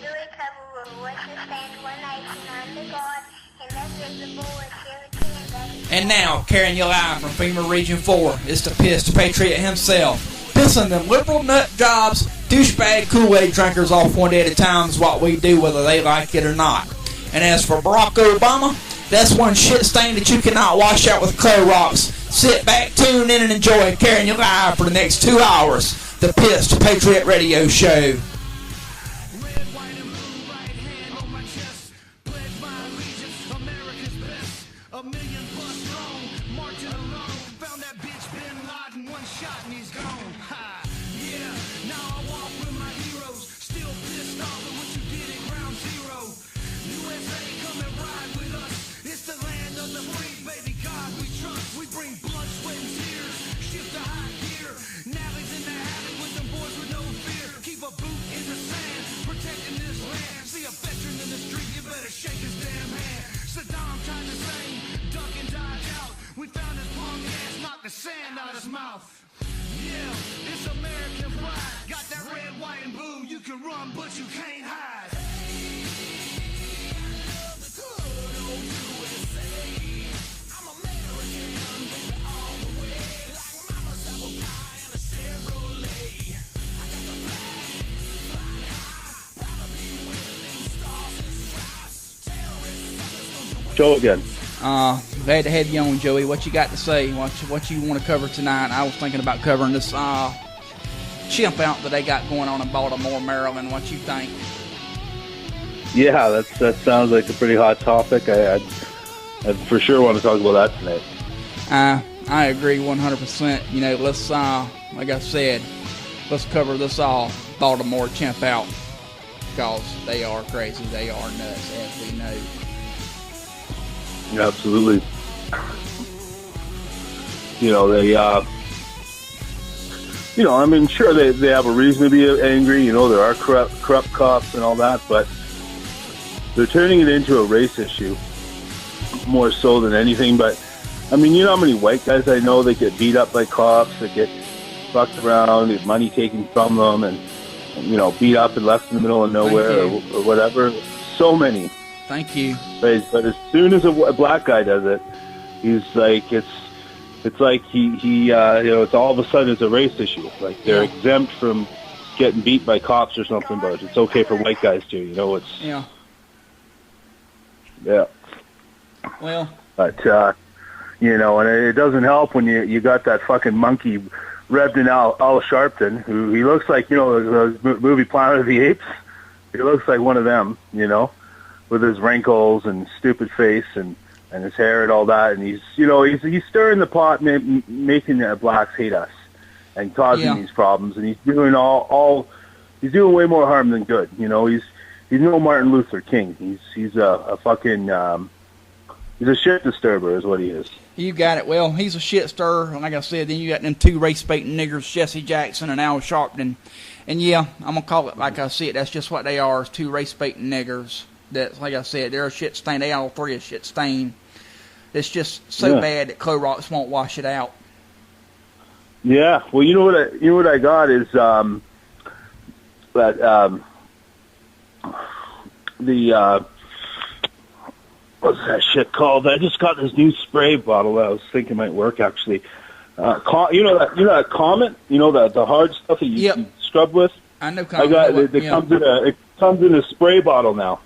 literally covered with what sustains one nation under God, indivisible, with liberty and justice. And now, carrying you live from FEMA Region 4, it's the pissed patriot himself. Pissing them liberal nut jobs, douchebag Kool-Aid drinkers off one day at a time is what we do, whether they like it or not. And as for Barack Obama, that's one shit stain that you cannot wash out with Clorox. Sit back, tune in, and enjoy carrying you live for the next 2 hours. The Pissed Patriot Radio Show. The sand out his mouth. Yeah, it's American pride. Got that red, white, and blue. You can run, but you can't hide. Hey, I love the good old USA. I'm American, baby, all the way. Like mama's apple pie and a Chevrolet. I got the flag flying high. Proud to be winning stars and stripes. Terrorists, Joe again. Glad to have you on, Joey. What you got to say? What you want to cover tonight? I was thinking about covering this chimp out that they got going on in Baltimore, Maryland. What you think? Yeah, that sounds like a pretty hot topic. I for sure want to talk about that tonight. I agree 100%. You know, let's like I said, let's cover this Baltimore chimp out, because they are crazy. They are nuts, as we know. Absolutely. You know, they, I mean, sure, they have a reason to be angry. You know, there are corrupt cops and all that, but they're turning it into a race issue more so than anything. But, I mean, you know how many white guys I know that get beat up by cops, that get fucked around, get money taken from them, and you know, beat up and left in the middle of nowhere or whatever. So many. Thank you. But as soon as a black guy does it, he's like, it's like he you know, it's all of a sudden it's a race issue. Like they're exempt from getting beat by cops or something, but it's okay for white guys too. You know, it's yeah. Well, but you know, and it doesn't help when you got that fucking monkey Reverend Al Sharpton, who he looks like, you know, the movie Planet of the Apes. He looks like one of them, you know, with his wrinkles and stupid face and his hair and all that, and he's stirring the pot, making the blacks hate us and causing these problems, and he's doing he's doing way more harm than good. You know, he's no Martin Luther King. He's a fucking he's a shit disturber, is what he is. You got it. Well, he's a shit stirrer, and like I said, then you got them two race-baiting niggers, Jesse Jackson and Al Sharpton, and yeah, I'm gonna call it like I see it. That's just what they are, is two race-baiting niggers. That's, like I said, they're a shit stain. They all three a shit stain. It's just so bad that Clorox won't wash it out. Yeah, well, you know what I got is what's that shit called? I just got this new spray bottle that I was thinking might work actually. You know that Comet, you know the hard stuff that you scrub with. I know Comet. It comes in a spray bottle now.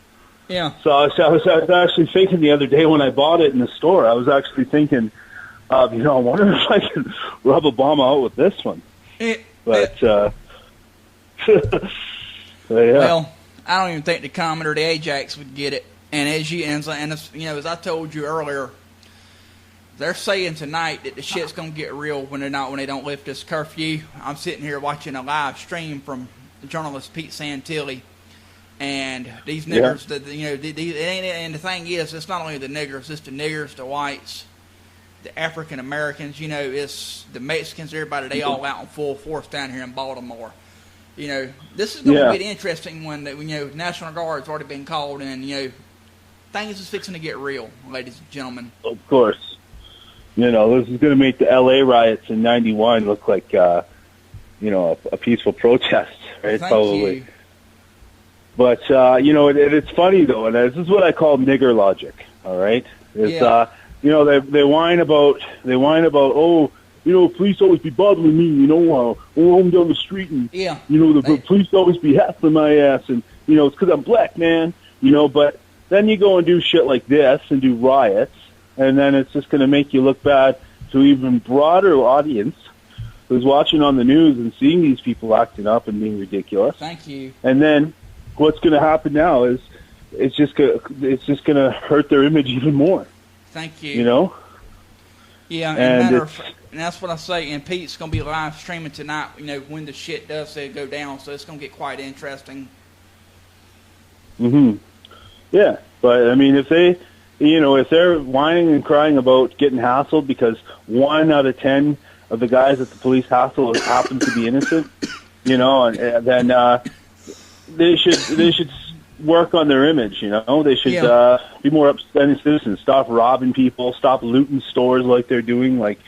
Yeah. So I was actually thinking the other day when I bought it in the store, I was actually thinking, I wonder if I can rub Obama out with this one. But yeah. Well, I don't even think the Comet or the Ajax would get it. And as I told you earlier, they're saying tonight that the shit's gonna get real when they don't lift this curfew. I'm sitting here watching a live stream from the journalist Pete Santilli. And these niggers, and the thing is, it's not only the niggers, it's the niggers, the whites, the African Americans, it's the Mexicans, everybody, they all out in full force down here in Baltimore. This is going to get interesting when National Guard's already been called, and things is fixing to get real, ladies and gentlemen. Of course. This is going to make the LA riots in '91 look like a peaceful protest, right? Thank you. But it's funny though, and this is what I call nigger logic. All right, they whine about oh, police always be bothering me. I'm down the street and the police always be hassling my ass, and it's because I'm black, man. But then you go and do shit like this and do riots, and then it's just going to make you look bad to even broader audience who's watching on the news and seeing these people acting up and being ridiculous. Thank you. And then what's going to happen now is it's just going to hurt their image even more. Thank you. Yeah, and that's what I say. And Pete's going to be live streaming tonight. When the shit does go down, so it's going to get quite interesting. Yeah, but I mean, if they're whining and crying about getting hassled because 1 out of 10 of the guys that the police hassle happen to be innocent, and then they should work on their image. They should be more upstanding citizens. Stop robbing people. Stop looting stores like they're doing, and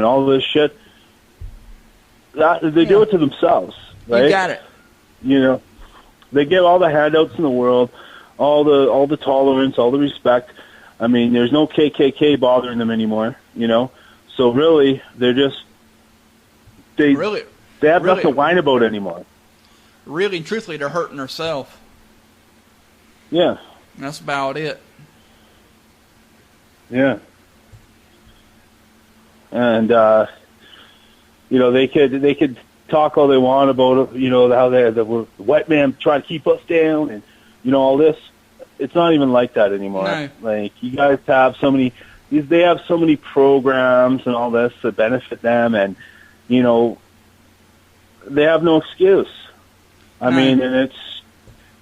all this shit. They do it to themselves, right? You got it. They get all the handouts in the world, all the tolerance, all the respect. I mean, there's no KKK bothering them anymore. So really, they have nothing to whine about anymore. Really and truthfully, they're hurting themselves. Yeah. That's about it. Yeah. And they could talk all they want about how the white man trying to keep us down and all this. It's not even like that anymore. No. Like, you guys have so many. They have so many programs and all this that benefit them, and they have no excuse. I mean, and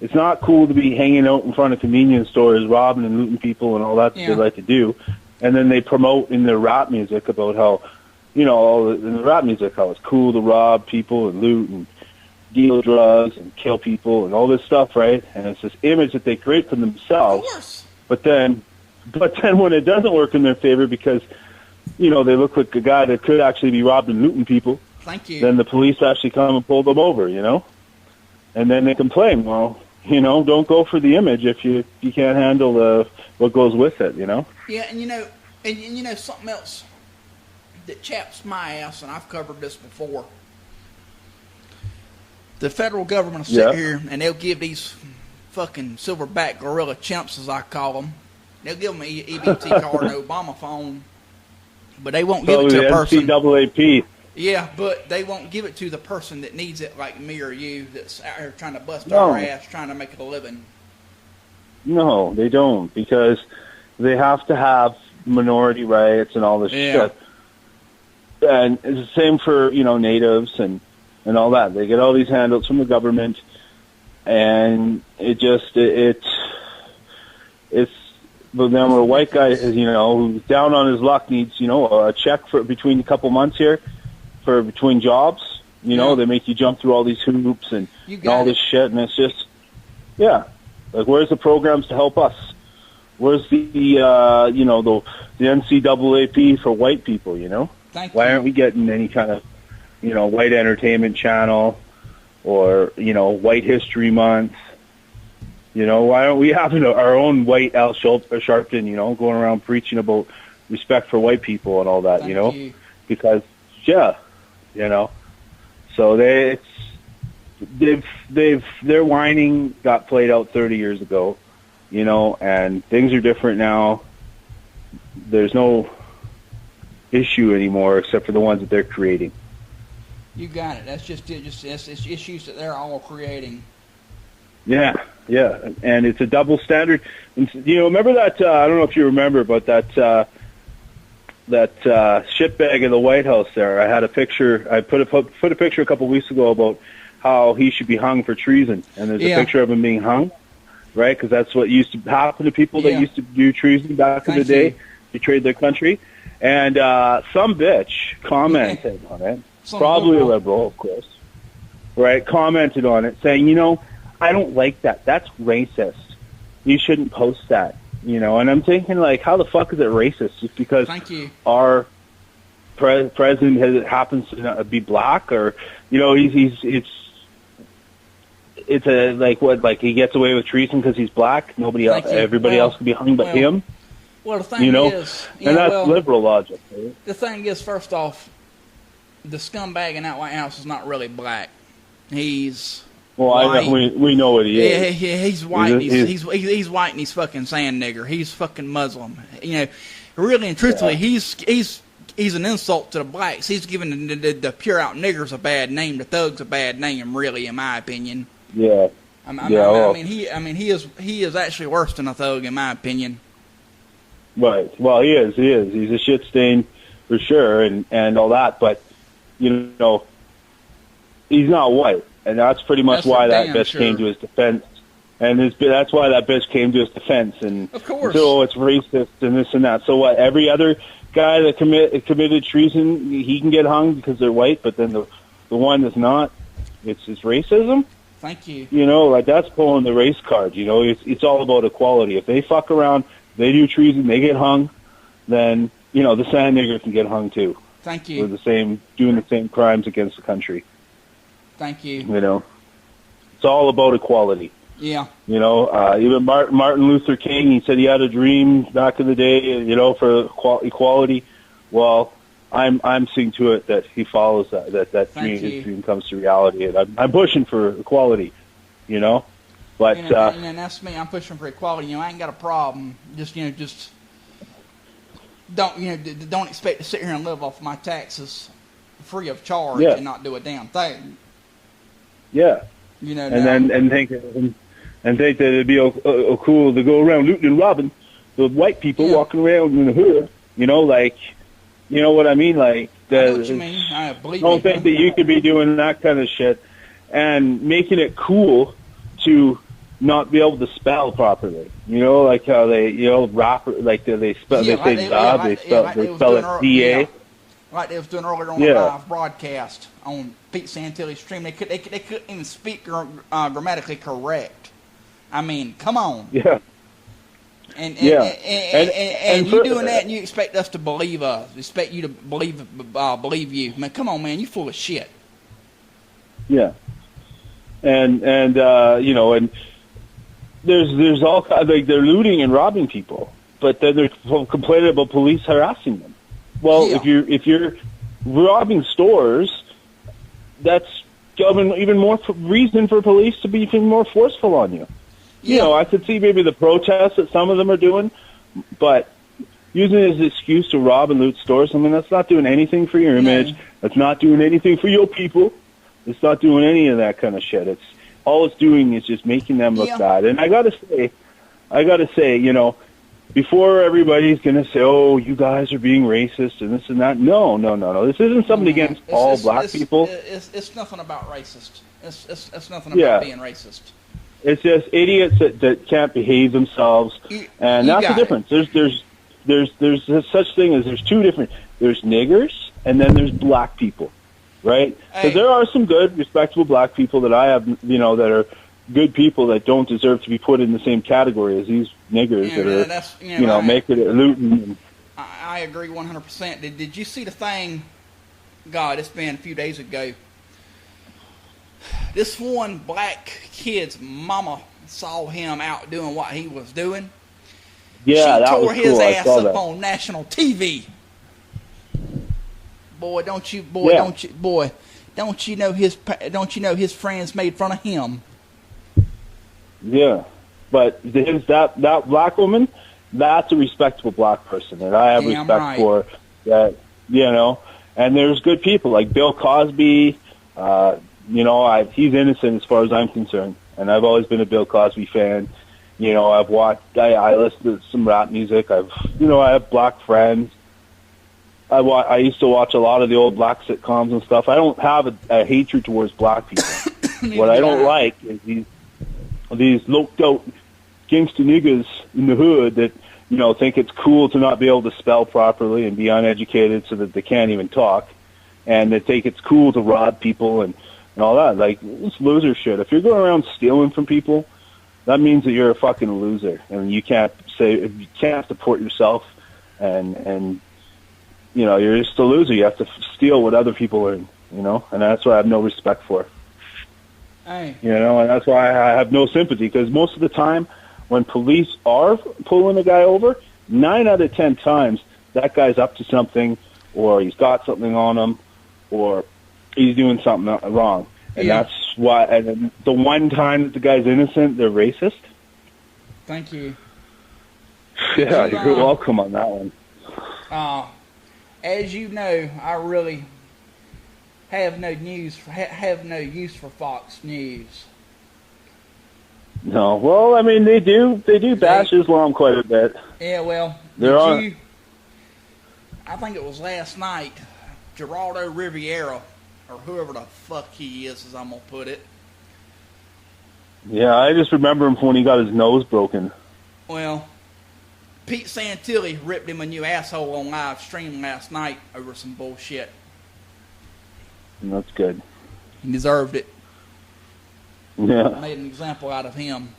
it's not cool to be hanging out in front of convenience stores, robbing and looting people and all that they like to do. And then they promote in their rap music about how, in the rap music, how it's cool to rob people and loot and deal drugs and kill people and all this stuff, right? And it's this image that they create for themselves. Of course. But then when it doesn't work in their favor because, they look like a guy that could actually be robbing and looting people. Thank you. Then the police actually come and pull them over, And then they complain, well, don't go for the image if you can't handle what goes with it, Yeah, and something else that chaps my ass, and I've covered this before. The federal government will sit here and they'll give these fucking silverback gorilla chimps, as I call them, they'll give them an EBT card and Obama phone, but they won't give it to a person. NCAAP. Yeah, but they won't give it to the person that needs it, like me or you, that's out here trying to bust our ass, trying to make a living. No, they don't, because they have to have minority rights and all this shit. And it's the same for, natives and all that. They get all these handouts from the government, and it's but then when a white guy is, who's down on his luck, needs, a check for between a couple months here for between jobs, they make you jump through all these hoops and all this shit, and it's just, like, where's the programs to help us? Where's the NCAAP for white people, Why aren't we getting any kind of, white entertainment channel or, White History Month? Why aren't we having our own white Al Sharpton, going around preaching about respect for white people and all that, Thank you. Because, so their whining got played out 30 years ago, and things are different now. There's no issue anymore except for the ones that they're creating. You got it. That's just it's issues that they're all creating. Yeah, and it's a double standard. And, remember that? I don't know if you remember, but that shitbag in the White House there. I had a picture. I put a picture a couple weeks ago about how he should be hung for treason, and there's a picture of him being hung, right? Because that's what used to happen to people that used to do treason back in the day, betrayed their country. And some bitch commented on it, probably a liberal, of course, right? Commented on it, saying, I don't like that. That's racist. You shouldn't post that, And I'm thinking, like, how the fuck is it racist? Just because our president happens to be black, or, it's a like he gets away with treason because he's black. Nobody else, everybody else could be hung but him. Well, the thing You know, is, and that's liberal logic. Right? The thing is, first off, the scumbag in that White House is not really black. He's white. We know what he is. Yeah, he's white. He's white and he's fucking sand nigger. He's fucking Muslim. You know, really and truthfully, he's an insult to the blacks. He's giving the pure out niggers a bad name, the thugs a bad name, really, in my opinion. Yeah. I mean, he is actually worse than a thug, in my opinion. Right. Well, he is. He's a shit stain for sure, and all that. But you know, he's not white, and that's pretty much why that bitch came to his defense. And that's why that bitch came to his defense. And of course, so it's racist and this and that. So what? Every other guy that committed treason, he can get hung because they're white, but then the one that's not, it's racism. Thank you. You know, like that's pulling the race card. You know, it's all about equality. If they fuck around, they do treason, they get hung, then, you know, the sand nigger can get hung too. Thank you. For doing the same crimes against the country. Thank you. You know, it's all about equality. Yeah. You know, even Martin Luther King, he said he had a dream back in the day, you know, for equality. Well, I'm seeing to it that he follows that dream. His dream comes to reality, and I'm pushing for equality. You know. But and that's me. I'm pushing for equality. You know, I ain't got a problem. Just don't expect to sit here and live off my taxes free of charge and not do a damn thing. Yeah. You know, and think that it'd be cool to go around looting and robbing the white people walking around in the hood. You know, like, you know what I mean? Like, I know what you mean. I believe don't think that you could be doing that kind of shit and making it cool to not be able to spell properly. You know, like how they, you know, like they spell, they say job, they spell it D-A. Like they was doing earlier on a live broadcast on Pete Santilli's stream. They couldn't even speak grammatically correct. I mean, come on. Yeah. And you doing that, and you expect us to believe us? Expect you to believe you? Man, come on, man, you full of shit. Yeah. And you know, and there's all kinds, like, they're looting and robbing people, but then they're complaining about police harassing them. Well, if you're robbing stores, that's even more reason for police to be even more forceful on you. You know, I could see maybe the protests that some of them are doing, but using it as an excuse to rob and loot stores, I mean, that's not doing anything for your image. That's not doing anything for your people. It's not doing any of that kind of shit. It's all it's doing is just making them look bad. And I gotta say, you know, before everybody's gonna say, "Oh, you guys are being racist and this and that," no. This isn't something against all black people. It's nothing about racist. It's nothing about being racist. It's just idiots that can't behave themselves, and that's the difference. There's such thing as there's two different. There's niggers and then there's black people, right? Because there are some good, respectable black people that I have, you know, that are good people that don't deserve to be put in the same category as these niggers that are, you know, making it looting. I agree 100%. Did you see the thing? God, it's been a few days ago. This one black kid's mama saw him out doing what he was doing. Yeah, she that tore was his cool. ass up on national TV. Boy, don't you know his friends made fun of him. Yeah, but that black woman, that's a respectable black person that I have respect for. That, you know, and there's good people like Bill Cosby. You know, he's innocent as far as I'm concerned, and I've always been a Bill Cosby fan. You know, I listen to some rap music. I have black friends. I used to watch a lot of the old black sitcoms and stuff. I don't have a hatred towards black people. What I don't like is these loped out gangster niggas in the hood that, you know, think it's cool to not be able to spell properly and be uneducated so that they can't even talk, and they think it's cool to rob people and all that. Like, it's loser shit. If you're going around stealing from people, that means that you're a fucking loser, and you can't support yourself, and you know, you're just a loser. You have to steal what other people earn, you know, and that's what I have no respect for. Hey. You know, and that's why I have no sympathy, because most of the time when police are pulling a guy over, 9 out of 10 times that guy's up to something, or he's got something on him, or he's doing something wrong. And that's why, and the one time that the guy's innocent, they're racist. Thank you. Yeah, you're welcome on that one. As you know, I really have no use for Fox News. No, well, I mean, they do bash Islam quite a bit. Yeah, well, I think it was last night, Geraldo Riviera, or whoever the fuck he is, as I'm gonna put it. Yeah, I just remember him from when he got his nose broken. Well, Pete Santilli ripped him a new asshole on live stream last night over some bullshit. And that's good. He deserved it. Yeah. Made an example out of him.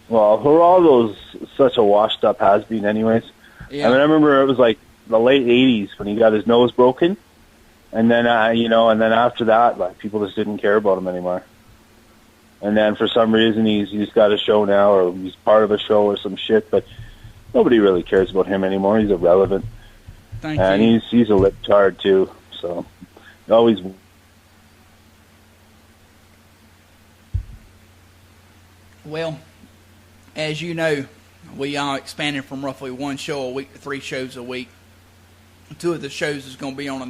Well, Geraldo's such a washed-up has-been anyways. Yeah. I mean, I remember it was like the late 80s when he got his nose broken. And then, and then after that, like, people just didn't care about him anymore. And then for some reason, he's got a show now, or he's part of a show or some shit, but nobody really cares about him anymore. He's irrelevant. Thank you. And he's a libtard, too, so always... Well, as you know, we are expanding from roughly one show a week to 3 shows a week. 2 of the shows is going to be on a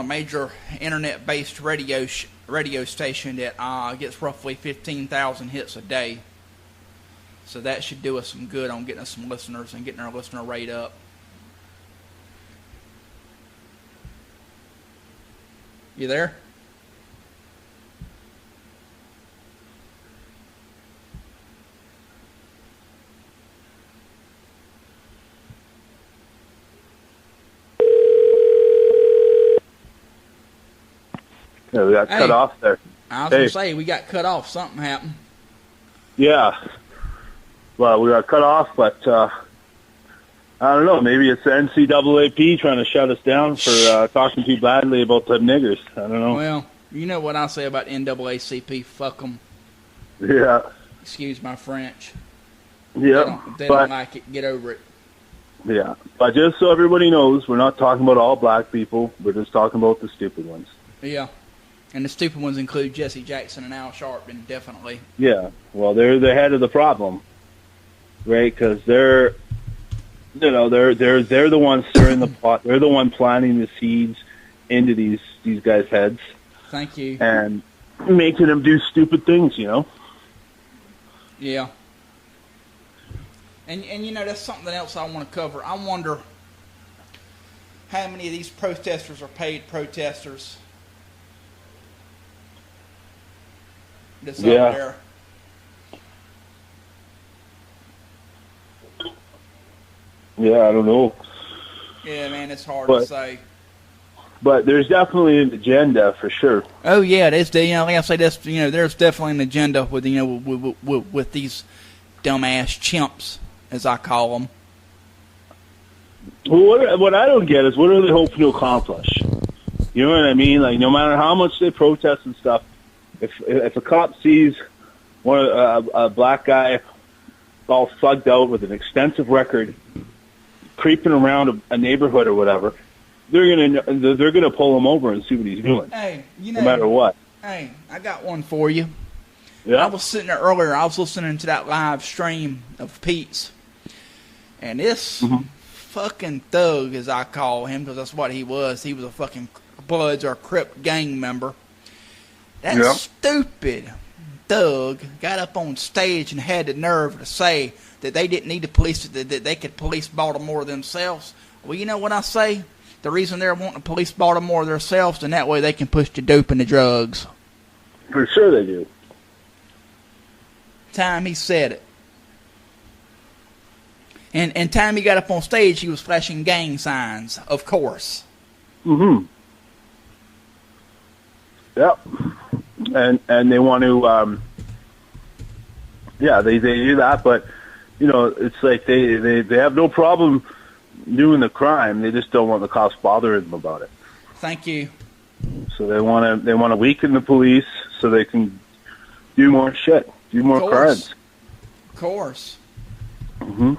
major internet-based radio station that gets roughly 15,000 hits a day. So that should do us some good on getting us some listeners and getting our listener rate up. You there? Yeah, we got cut off there. I was going to say, we got cut off. Something happened. Yeah. Well, we got cut off, but I don't know. Maybe it's the NCAAP trying to shut us down for talking too badly about the niggers. I don't know. Well, you know what I say about NAACP. Fuck them. Yeah. Excuse my French. Yeah. They don't like it. Get over it. Yeah. But just so everybody knows, we're not talking about all black people. We're just talking about the stupid ones. Yeah. And the stupid ones include Jesse Jackson and Al Sharpton, definitely. Yeah. Well, they're the head of the problem, right? Because they're the ones stirring the pot. They're the one planting the seeds into these guys' heads. Thank you. And making them do stupid things, you know? Yeah. And you know, that's something else I want to cover. I wonder how many of these protesters are paid protesters. That's up there. Yeah, I don't know. Yeah, man, it's hard to say. But there's definitely an agenda for sure. Oh yeah, there's like I say, there's definitely an agenda with with these dumbass chimps, as I call them. Well, what I don't get is what are they hoping to accomplish? You know what I mean? Like, no matter how much they protest and stuff, if a cop sees a black guy all thugged out with an extensive record, creeping around a neighborhood or whatever, they're gonna pull him over and see what he's doing. Hey, no matter what. Hey, I got one for you. Yeah. I was sitting there earlier. I was listening to that live stream of Pete's, and this fucking thug, as I call him, because that's what he was. He was a fucking Bloods or Crip gang member. That stupid thug got up on stage and had the nerve to say that they didn't need to police it, that they could police Baltimore themselves. Well, you know what I say? The reason they're wanting to police Baltimore themselves, and that way they can push the dope and the drugs. For sure they do. Time he said it. And time he got up on stage, he was flashing gang signs, of course. Yep. And they want to, they do that, but, you know, it's like they have no problem doing the crime. They just don't want the cops bothering them about it. Thank you. So they want to weaken the police so they can do more shit, do more crimes. Of course. Mm-hmm.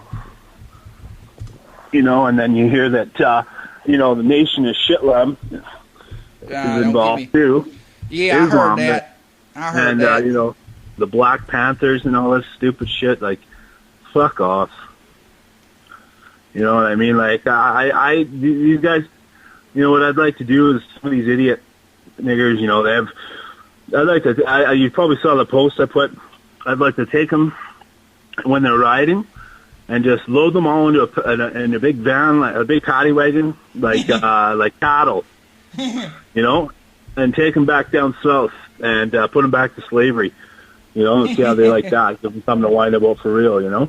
You know, and then you hear that, you know, the Nation of Shitlab is involved too. Yeah, I heard that. I heard that. And, you know, the Black Panthers and all this stupid shit, like, fuck off. You know what I mean? Like, these guys, you know, what I'd like to do is some of these idiot niggers, you know, you probably saw the post I put. I'd like to take them when they're riding and just load them all into a big van, like a big paddy wagon, like like cattle, you know, and take them back down south and put them back to slavery, you know, and see how they like that. Give them something to wind about for real, you know.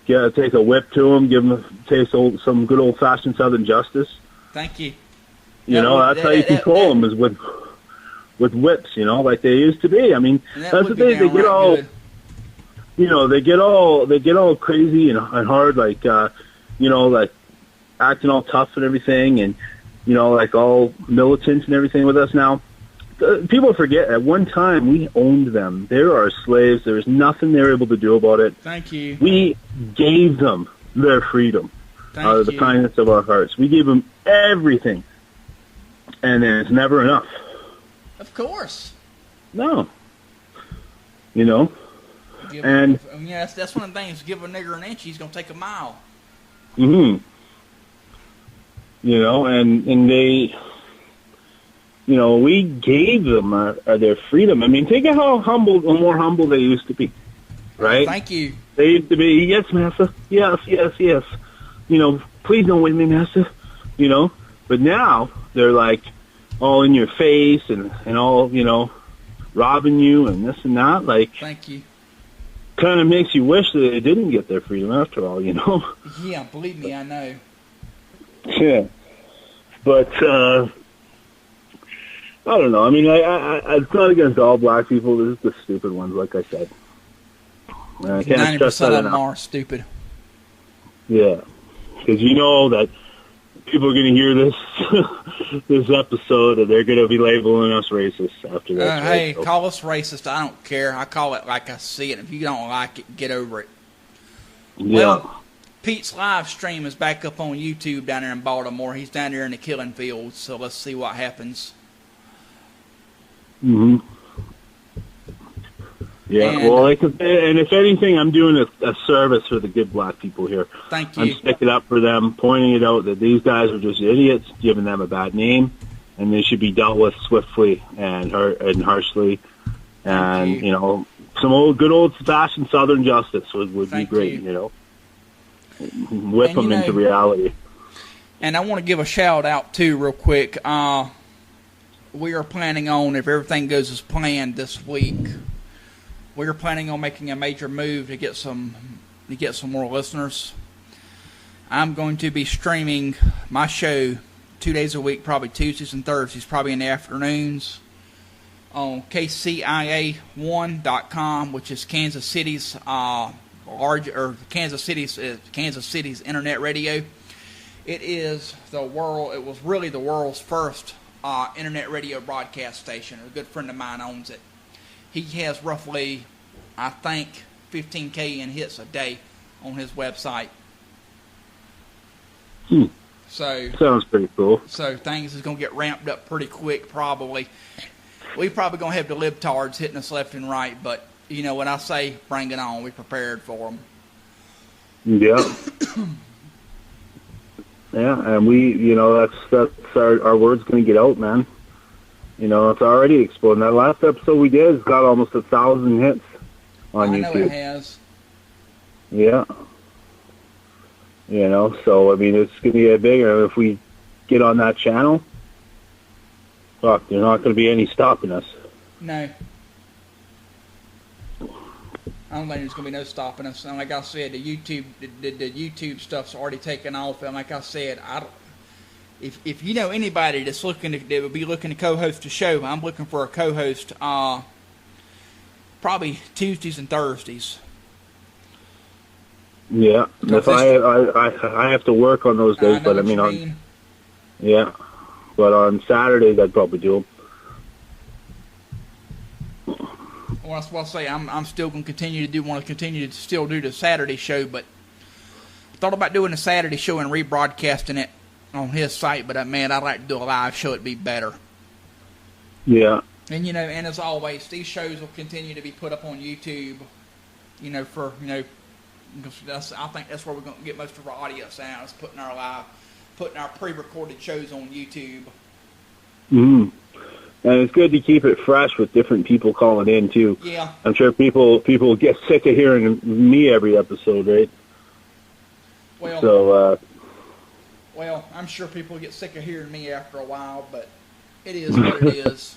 Take a whip to them, give them a taste of some good old-fashioned Southern justice. Thank you. You know, that's how you control them, is with whips, you know, like they used to be. I mean, that's the thing. They get all, you know, they get all crazy and hard, like, you know, like acting all tough and everything, and you know, like all militant and everything with us now. People forget at one time we owned them. They were our slaves. There was nothing they were able to do about it. Thank you. We gave them their freedom out of the kindness of our hearts. We gave them everything, and it's never enough. Of course. No. You know? That's one of the things. Give a nigger an inch, he's going to take a mile. Mm-hmm. You know, and they... You know, we gave them their freedom. I mean, think of how more humble they used to be, right? Thank you. They used to be, yes, massa, yes. You know, please don't whip me, massa. You know, but now they're like all in your face and all, you know, robbing you and this and that. Like, thank you. Kind of makes you wish that they didn't get their freedom after all, you know? Yeah, believe me, I know. Yeah, but I don't know. I mean, it's not against all black people. This is the stupid ones, like I said. I can't stress that enough. 90% of them are stupid. Yeah, because you know that people are going to hear this this episode, and they're going to be labeling us racist after that. Hey, call us racist. I don't care. I call it like I see it. If you don't like it, get over it. Yeah. Well, Pete's live stream is back up on YouTube down there in Baltimore. He's down there in the killing fields, so let's see what happens. Mm-hmm. Yeah, and if anything, I'm doing a service for the good black people here. Thank you. I'm sticking up for them, pointing it out that these guys are just idiots, giving them a bad name, and they should be dealt with swiftly and harshly. And you know, some good old-fashioned Southern justice would be great. You know, whip them into reality. And I want to give a shout out too, real quick. We are planning on, if everything goes as planned this week, we are planning on making a major move to get some more listeners. I'm going to be streaming my show 2 days a week, probably Tuesdays and Thursdays, probably in the afternoons, on KCIA1.com, which is Kansas City's Kansas City's internet radio. It was really the world's first internet radio broadcast station. A good friend of mine owns it. He has roughly, I think, 15K in hits a day on his website. So sounds pretty cool. So things is going to get ramped up pretty quick, probably. We probably going to have the libtards hitting us left and right, but you know when I say bring it on, we prepared for them. Yeah. Yeah, and we, you know, that's our word's going to get out, man. You know, it's already exploding. That last episode we did has got almost 1,000 hits on YouTube. I know it has. Yeah. You know, so, I mean, it's going to get bigger. If we get on that channel, fuck, there's not going to be any stopping us. No. I don't think there's going to be no stopping us. And like I said, the YouTube stuff's already taken off. And like I said, if you know anybody that would be looking to co-host a show, I'm looking for a co-host probably Tuesdays and Thursdays. Yeah, if I have to work on those days, but I mean, yeah, but on Saturdays I'd probably do them. Well, that's what I say. I'm still going to continue to still do the Saturday show, but I thought about doing a Saturday show and rebroadcasting it on his site, but man, I'd like to do a live show. It'd be better. Yeah. And, and as always, these shows will continue to be put up on YouTube, because I think that's where we're going to get most of our audience out, is putting our pre-recorded shows on YouTube. Mm-hmm. And it's good to keep it fresh with different people calling in, too. Yeah. I'm sure people get sick of hearing me every episode, right? Well, I'm sure people get sick of hearing me after a while, but it is what it is.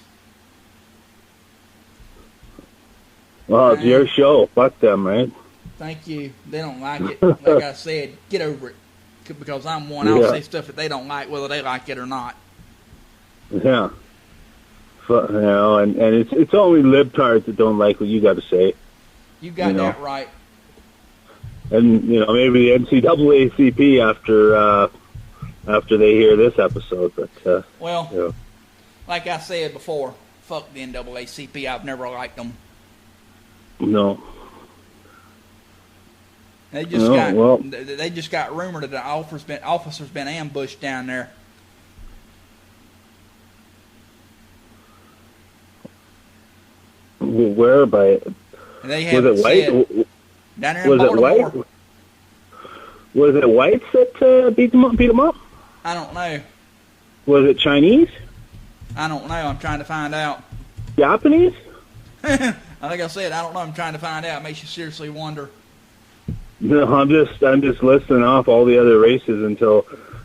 Well, it's your show. Fuck them, right? Thank you. They don't like it. Like I said, get over it. Because I'm one. I'll say stuff that they don't like, whether they like it or not. Yeah. And it's only libtards that don't like what you got to say. You got that right. And, maybe the NCAACP after they hear this episode. But like I said before, fuck the NAACP. I've never liked them. No. They just got rumored that an officer's been ambushed down there. Where by? They haven't was it white? Said. Down there in Baltimore. White? Was it whites that beat them up? I don't know. Was it Chinese? I don't know. I'm trying to find out. Japanese? Like I said, I don't know. I'm trying to find out. It makes you seriously wonder. No, I'm just listing off all the other races and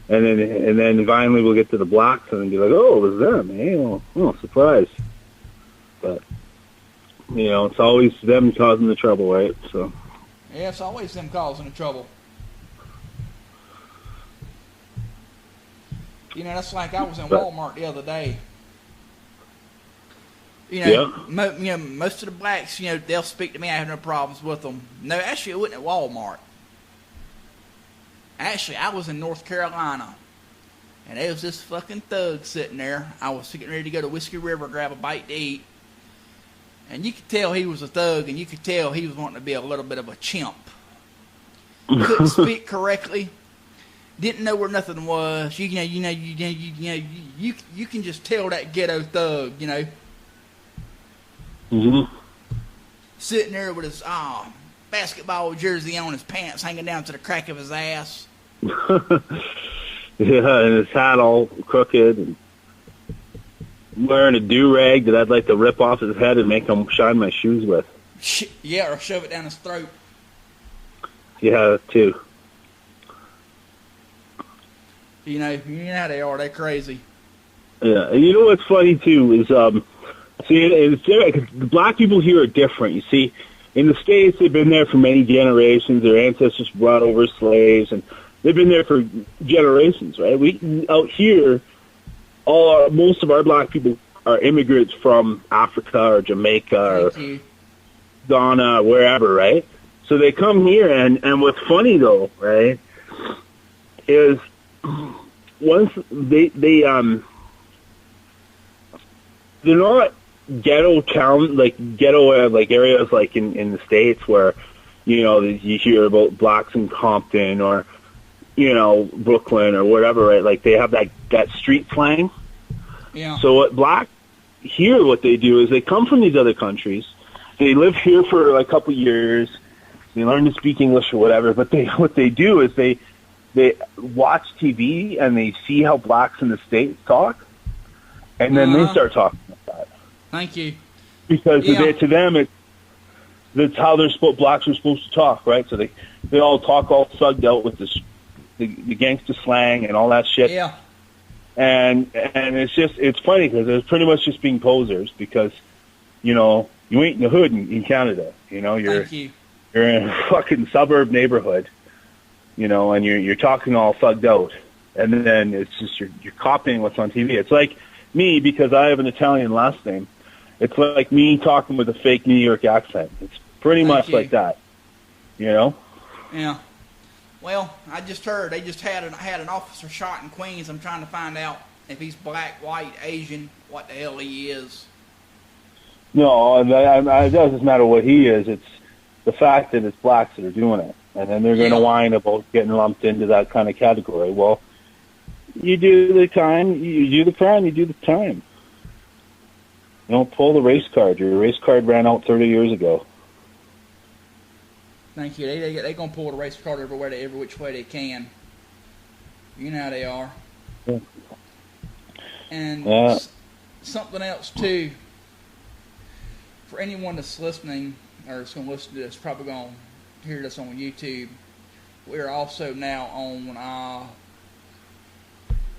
then finally we'll get to the blacks and be like, oh, it was them, eh? Oh, surprise. But it's always them causing the trouble, right? So. Yeah, it's always them causing the trouble. That's like I was in Walmart the other day. Most of the blacks, they'll speak to me. I have no problems with them. No, actually, it wasn't at Walmart. Actually, I was in North Carolina, and there was this fucking thug sitting there. I was getting ready to go to Whiskey River, grab a bite to eat, and you could tell he was a thug, and you could tell he was wanting to be a little bit of a chimp. Couldn't speak correctly. Didn't know where nothing was. You can just tell that ghetto thug, Mm-hmm. Sitting there with his basketball jersey on, his pants hanging down to the crack of his ass. Yeah, and his hat all crooked, and wearing a do-rag that I'd like to rip off his head and make him shine my shoes with. Yeah, or shove it down his throat. Yeah, too. You know how they are. They're crazy. Yeah, and you know what's funny, too, is, it's different, 'cause the black people here are different. You see, in the States, they've been there for many generations. Their ancestors brought over slaves, and they've been there for generations, right? Out here, most of our black people are immigrants from Africa or Jamaica or Ghana, wherever, right? So they come here, and what's funny, though, right, is once they're not ghetto town, ghetto areas like in the States where, you hear about blacks in Compton or, Brooklyn or whatever, right? Like they have that street slang. Yeah. So what they do is they come from these other countries. They live here for a couple years. They learn to speak English or whatever, but what they do is they watch TV and they see how blacks in the States talk, and then they start talking like that. Thank you. Because to them, that's how blacks are supposed to talk, right? So they all talk all thugged out with the gangster slang and all that shit. Yeah. And it's funny because it's pretty much just being posers because, you ain't in the hood in Canada. You're in a fucking suburb neighborhood, and you're talking all thugged out. And then it's just you're copying what's on TV. It's like me, because I have an Italian last name. It's like me talking with a fake New York accent. It's pretty much like that, Yeah. Well, I just heard they just had an officer shot in Queens. I'm trying to find out if he's black, white, Asian, what the hell he is. No, it doesn't matter what he is. It's the fact that it's blacks that are doing it. And then they're going to whine about getting lumped into that kind of category. Well, you do the time, you do the crime, you do the time. You don't pull the race card. Your race card ran out 30 years ago. Thank you. They're going to pull the race card every which way they can. You know how they are. Yeah. And something else, too. For anyone that's listening, or is going to listen to this, probably going to hear this on YouTube, we're also now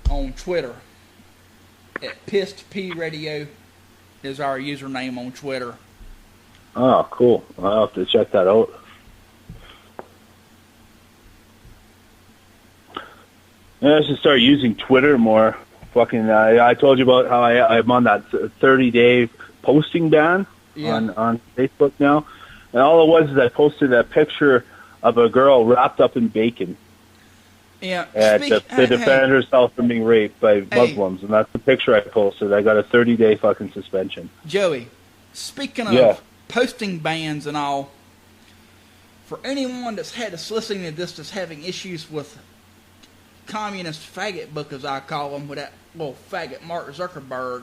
on Twitter. At Pissed P Radio is our username on Twitter. Oh, cool. I'll have to check that out. I should start using Twitter more. Fucking, I told you about how I'm on that 30-day posting ban on Facebook now. And all it was is I posted a picture of a girl wrapped up in bacon. Yeah. To defend herself from being raped by Muslims. And that's the picture I posted. I got a 30-day fucking suspension. Joey, speaking of posting bans and all, for anyone that's had us listening to this that's having issues with communist faggot book, as I call him, with that little faggot Mark Zuckerberg,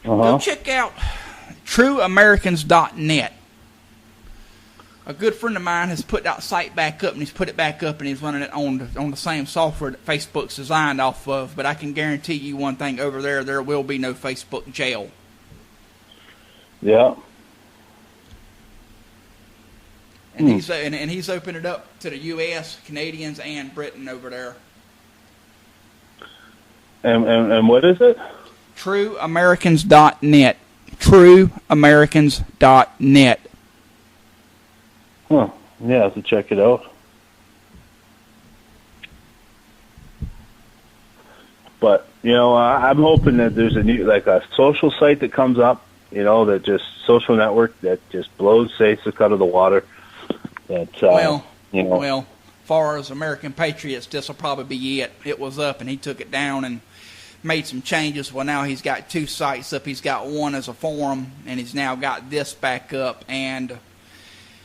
go check out trueamericans.net. A good friend of mine has put that site back up, and he's put it back up, and he's running it on the same software that Facebook's designed off of. But I can guarantee you one thing: over there will be no Facebook jail. Yeah. And he's opened it up to the U.S., Canadians, and Britain over there. And what is it? TrueAmericans.net. TrueAmericans.net. Huh. Yeah, I have to check it out. But, I'm hoping that there's a social site that comes up, that just social network that just blows safes out of the water. That, well, far as American Patriots, this will probably be it. It was up, and he took it down and made some changes. Well, now he's got two sites up. He's got one as a forum, and he's now got this back up. And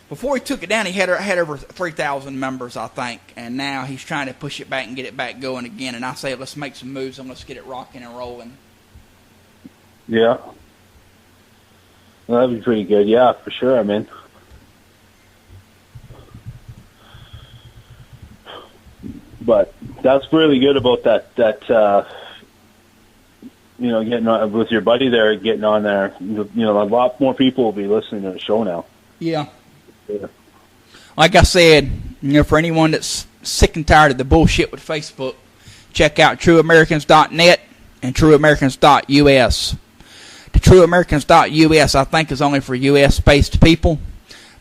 before he took it down, he had over 3,000 members, I think. And now he's trying to push it back and get it back going again. And I say, let's make some moves and let's get it rocking and rolling. Yeah. Well, that'd be pretty good. Yeah, for sure. I mean, but that's really good about that getting on with your buddy there, getting on there. A lot more people will be listening to the show now. Yeah. Like I said, for anyone that's sick and tired of the bullshit with Facebook, check out trueamericans.net and trueamericans.us. The trueamericans.us, I think, is only for U.S.-based people,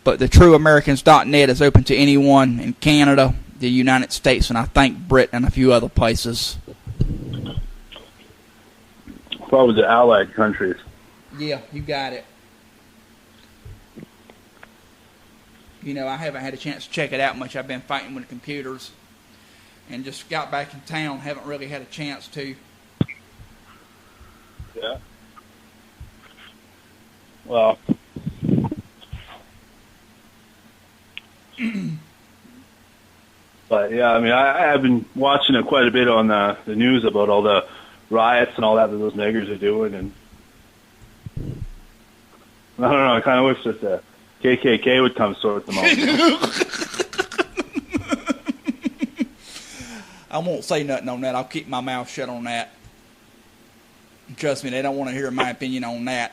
but the trueamericans.net is open to anyone in Canada, the United States, and I think Britain and a few other places. Probably the allied countries. Yeah, you got it. I haven't had a chance to check it out much. I've been fighting with the computers and just got back in town. Haven't really had a chance to. Yeah. Well. But, yeah, I mean, I have been watching it quite a bit on the news about all the riots and all that those niggers are doing. And I don't know, I kind of wish that the KKK would come sort them out. I won't say nothing on that. I'll keep my mouth shut on that. Trust me, they don't want to hear my opinion on that.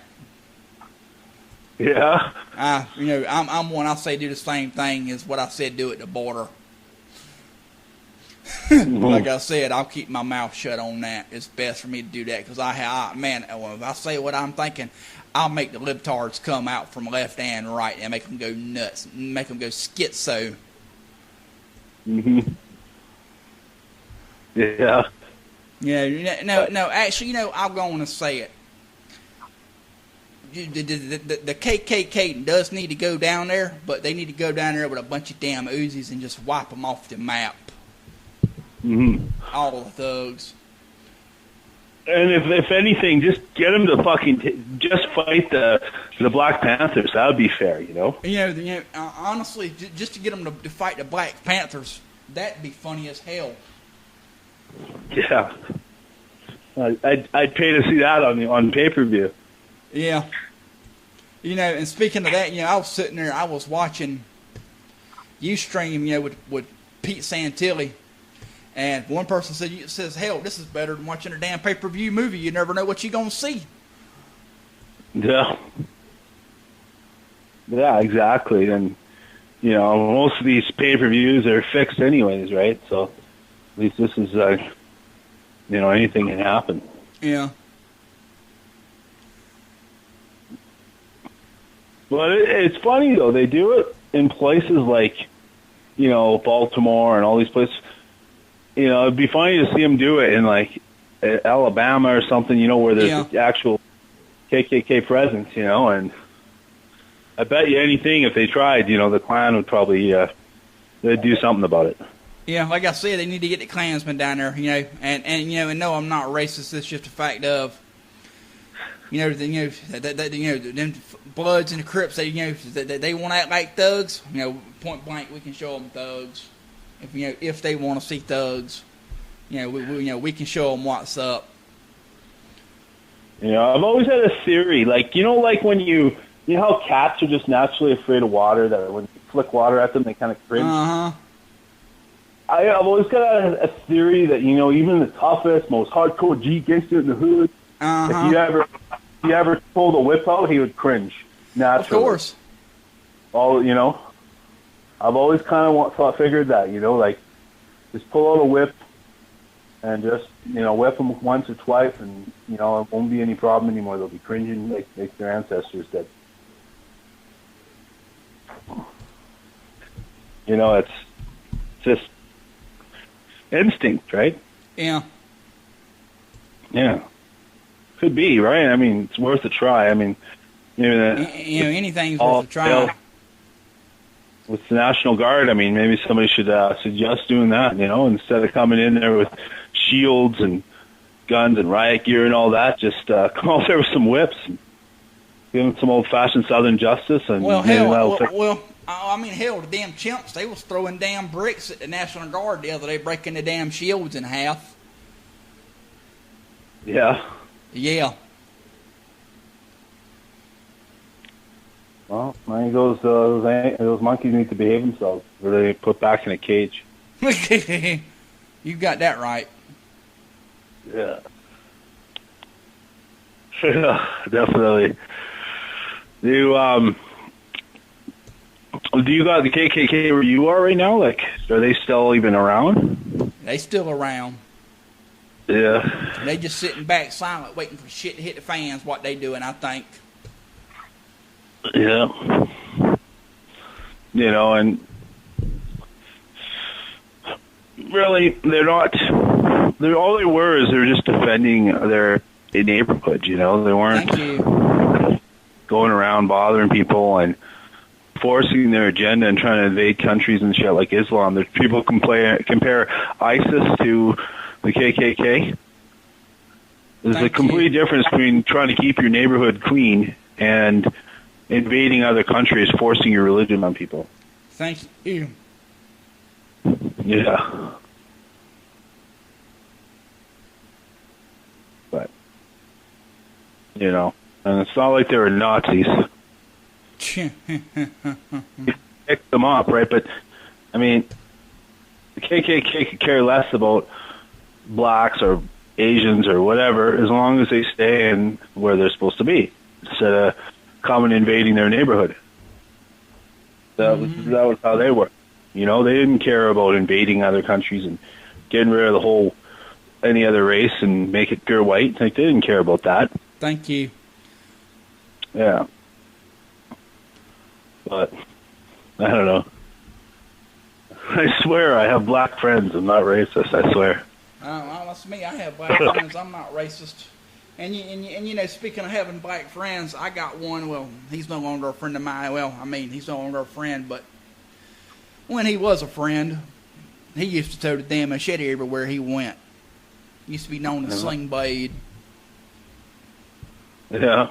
Yeah. I'm one. I say do the same thing as what I said do at the border. Like I said, I'll keep my mouth shut on that. It's best for me to do that because if I say what I'm thinking, I'll make the libtards come out from left and right and make them go nuts, make them go schizo. Mhm. Yeah. Yeah. No. Actually, I'm going to say it. The KKK does need to go down there, but they need to go down there with a bunch of damn Uzis and just wipe them off the map. Mm-hmm. All the thugs. And if anything, just get them to fucking just fight the Black Panthers. That would be fair, you know. Honestly, just to get them to fight the Black Panthers, that'd be funny as hell. Yeah, I'd pay to see that on pay-per-view. Yeah. And speaking of that, I was sitting there, I was watching Ustream, with Pete Santilli, and one person says, hell, this is better than watching a damn pay-per-view movie. You never know what you're gonna see. Yeah. Yeah, exactly. And most of these pay-per-views are fixed anyways, right? So at least this is anything can happen. Yeah. But it's funny, though. They do it in places like, Baltimore and all these places. It'd be funny to see them do it in, like, Alabama or something, where there's actual KKK presence, and I bet you anything if they tried, the Klan would probably they'd do something about it. Yeah, like I said, they need to get the Klansmen down there, and no, I'm not racist. It's just a fact of, them Bloods and the Crips. They want to act like thugs. Point blank, we can show them thugs. If they want to see thugs, we can show them what's up. I've always had a theory, like when you know how cats are just naturally afraid of water. That when you flick water at them, they kind of cringe. I've always got a theory that even the toughest, most hardcore G gangster in the hood, if you ever pulled a whip out, he would cringe naturally. Of course. I've always kind of figured that like just pull out a whip and just whip them once or twice, and it won't be any problem anymore. They'll be cringing like their ancestors did. It's just instinct, right? Yeah. Yeah. Could be, right? I mean, it's worth a try. I mean, anything's worth a try. With the National Guard, I mean, maybe somebody should suggest doing that, instead of coming in there with shields and guns and riot gear and all that, just come out there with some whips and give them some old-fashioned Southern justice. And hell, the damn chimps, they was throwing damn bricks at the National Guard the other day, breaking the damn shields in half. Yeah. Yeah. Well, I think those monkeys need to behave themselves, or they put back in a cage. You got that right. Yeah. Definitely. Do you got the KKK where you are right now? Like, are they still even around? They still around. Yeah. They just sitting back silent, waiting for shit to hit the fans. What they doing, I think. Yeah. And really, they're not. All they were is they're just defending their neighborhood. They weren't going around bothering people and forcing their agenda and trying to invade countries and shit like Islam. There's people compare ISIS to the KKK. There's a complete difference between trying to keep your neighborhood clean and invading other countries, forcing your religion on people. Thank you. Yeah. But, and it's not like they were Nazis. You picked them up, right? But, I mean, the KKK could care less about blacks or Asians or whatever, as long as they stay in where they're supposed to be, instead of coming invading their neighborhood. That was how they were. They didn't care about invading other countries and getting rid of any other race and make it pure white. Like, they didn't care about that. Thank you. Yeah. But, I don't know. I swear I have black friends. I'm not racist, I swear. Well, that's me. I have black friends. I'm not racist. And speaking of having black friends, I got one. Well, he's no longer a friend of mine. Well, I mean, he's no longer a friend, but when he was a friend, he used to tow the damn machete everywhere he went. He used to be known as Sling Blade. Yeah.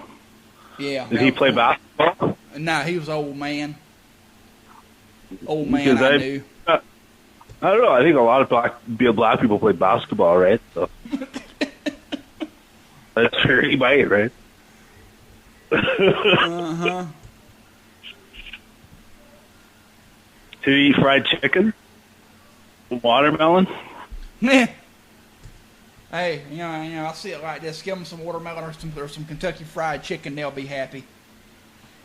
Yeah. Did he play basketball? No, he was old man. Old man, Because I knew. I don't know. I think a lot of black people play basketball, right? So that's very white, right? Uh-huh. To eat fried chicken, watermelon. Yeah. Hey, you know, I see it like this. Give them some watermelon or some Kentucky Fried Chicken. They'll be happy.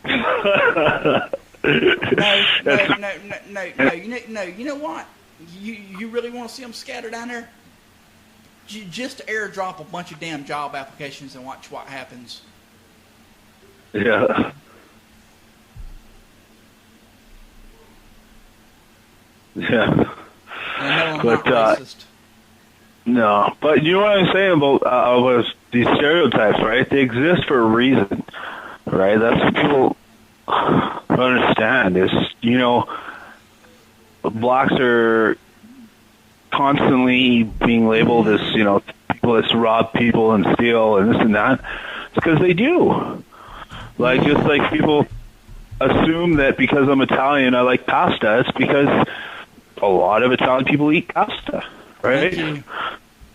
No. You know what? You really want to see them scatter down there? Just airdrop a bunch of damn job applications and watch what happens. Yeah. Yeah. And no, I'm not racist. No, but you know what I'm saying about these stereotypes, right? They exist for a reason, right? That's what people don't understand. Is, you know, blacks are constantly being labeled as, you know, people that rob people and steal and this and that. It's because they do. Like, just like people assume that because I'm Italian I like pasta, it's because a lot of Italian people eat pasta, right? A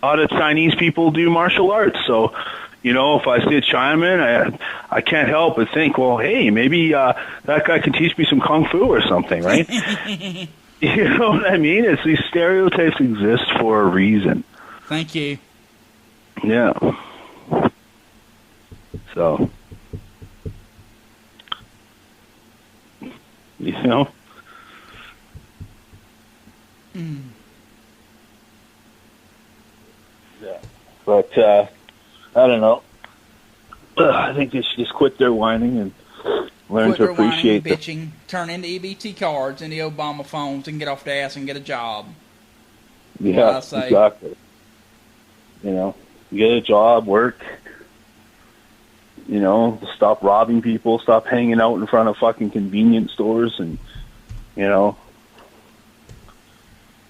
lot of Chinese people do martial arts. So, you know, if I see a Chinaman, I can't help but think, well, hey, maybe that guy can teach me some kung fu or something, right? You know what I mean? It's these stereotypes exist for a reason. Thank you. Yeah. So, you know. Yeah. But I don't know. I think they should just quit their whining and learn to appreciate whining, bitching, turn into EBT cards into Obama phones and get off the ass and get a job. Yeah, exactly. You know, get a job, work. You know, stop robbing people, stop hanging out in front of fucking convenience stores, and, you know,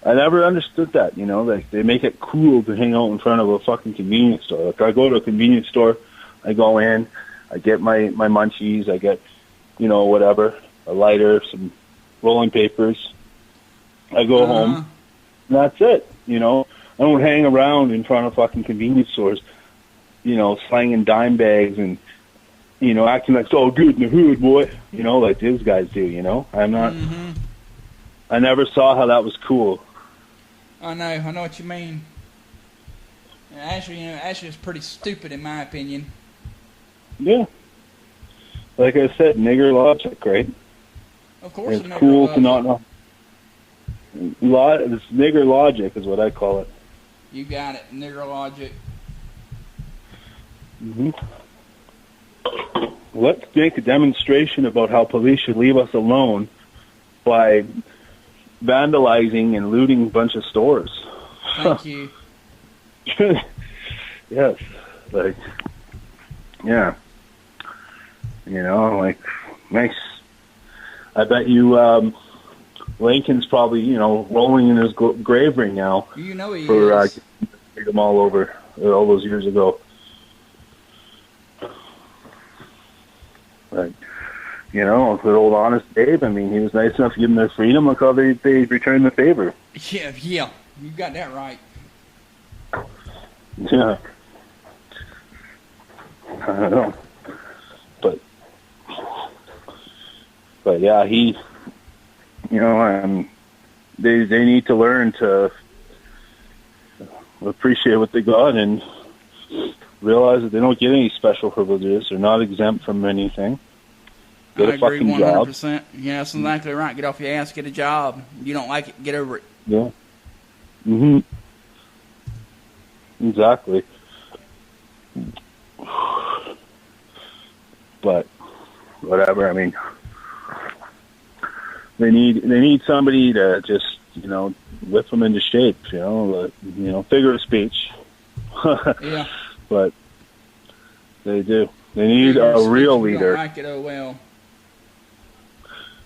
I never understood that, you know, like they make it cool to hang out in front of a fucking convenience store. Like I go to a convenience store, I go in, I get my munchies, I get, you know, whatever, a lighter, some rolling papers. I go home, and that's it, you know. I don't hang around in front of fucking convenience stores, you know, slanging dime bags and, you know, acting like it's all good in the hood, boy, you know, like these guys do, you know. I'm not, I never saw how that was cool. I know what you mean. Actually, it's pretty stupid in my opinion. Yeah. Like I said, nigger logic, right? Of course, it's cool to not know. It's nigger logic is what I call it. You got it, nigger logic. Let's make a demonstration about how police should leave us alone by vandalizing and looting a bunch of stores. Thank you. Yes. Like, yeah. You know, like, makes, I bet you, Lincoln's probably, you know, rolling in his grave right now. You know he for, is. Freedom all over, all those years ago. Like, you know, good old honest Dave, I mean, he was nice enough to give them their freedom. Look how they returned the favor. Yeah, you got that right. Yeah. I don't know. But yeah, he, you know, they need to learn to appreciate what they got and realize that they don't get any special privileges. They're not exempt from anything. Get a agree fucking 100%. job. Yeah, that's exactly right. Get off your ass, get a job. You don't like it, get over it. Yeah. Exactly. But whatever. I mean, they need somebody to just, you know, whip them into shape. You know, figure of speech. Yeah. But they do. They need a real leader. Don't like it, oh well.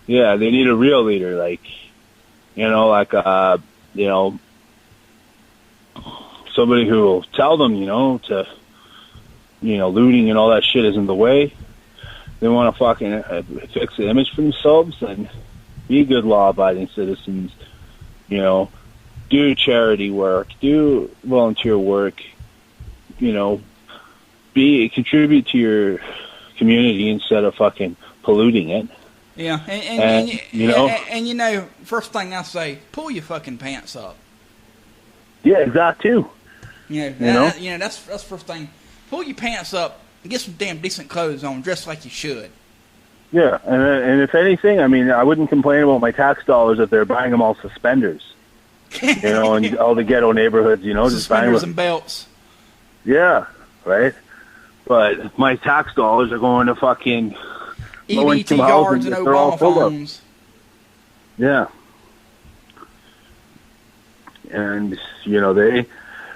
Yeah, they need a real leader, like, you know, like, you know, somebody who will tell them, you know, to looting and all that shit isn't the way. They want to fucking fix the image for themselves and be good law-abiding citizens. Do charity work, do volunteer work. Contribute to your community instead of fucking polluting it. Yeah, and first thing I say, pull your fucking pants up. Yeah, that too. That's the first thing. Pull your pants up and get some damn decent clothes on, dress like you should. Yeah, and if anything, I wouldn't complain about my tax dollars if they're buying them all suspenders. In all the ghetto neighborhoods, just buying suspenders and belts. Yeah, right. But my tax dollars are going to fucking EBT guards and Obama phones. Yeah. And, they,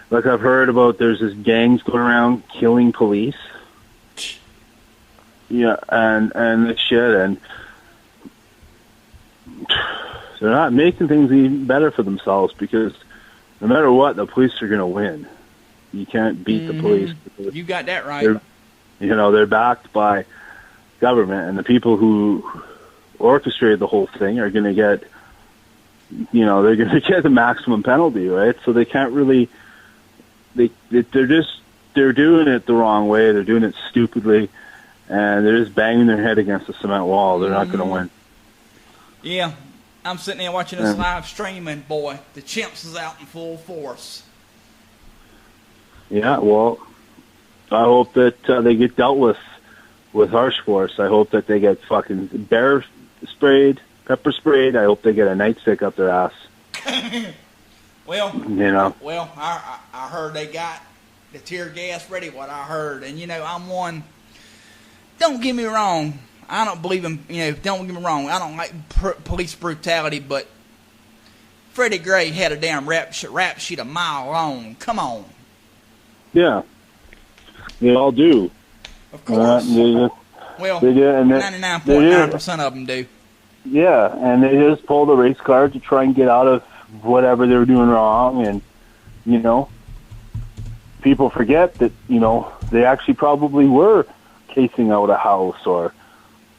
like I've heard about, there's this gangs going around killing police. Yeah, and this shit, and they're not making things even better for themselves because no matter what, the police are going to win. You can't beat the police. You got that right. They're backed by government, and the people who orchestrated the whole thing are going to get, they're going to get the maximum penalty, right? So they can't really, they're doing it the wrong way. They're doing it stupidly, and they're just banging their head against the cement wall. They're not going to win. Yeah, I'm sitting there watching this live stream, and boy, the chimps is out in full force. Yeah, well, I hope that they get dealt with harsh force. I hope that they get fucking bear sprayed, pepper sprayed. I hope they get a nightstick up their ass. Well, I heard they got the tear gas ready, what I heard. And, I'm one, don't get me wrong, I don't believe in, don't get me wrong, I don't like police brutality, but Freddie Gray had a damn rap sheet a mile long. Come on. Yeah, they all do. Of course. Well, they do, and 99.9% of them do. Yeah, and they just pull the race card to try and get out of whatever they were doing wrong, and people forget that they actually probably were casing out a house or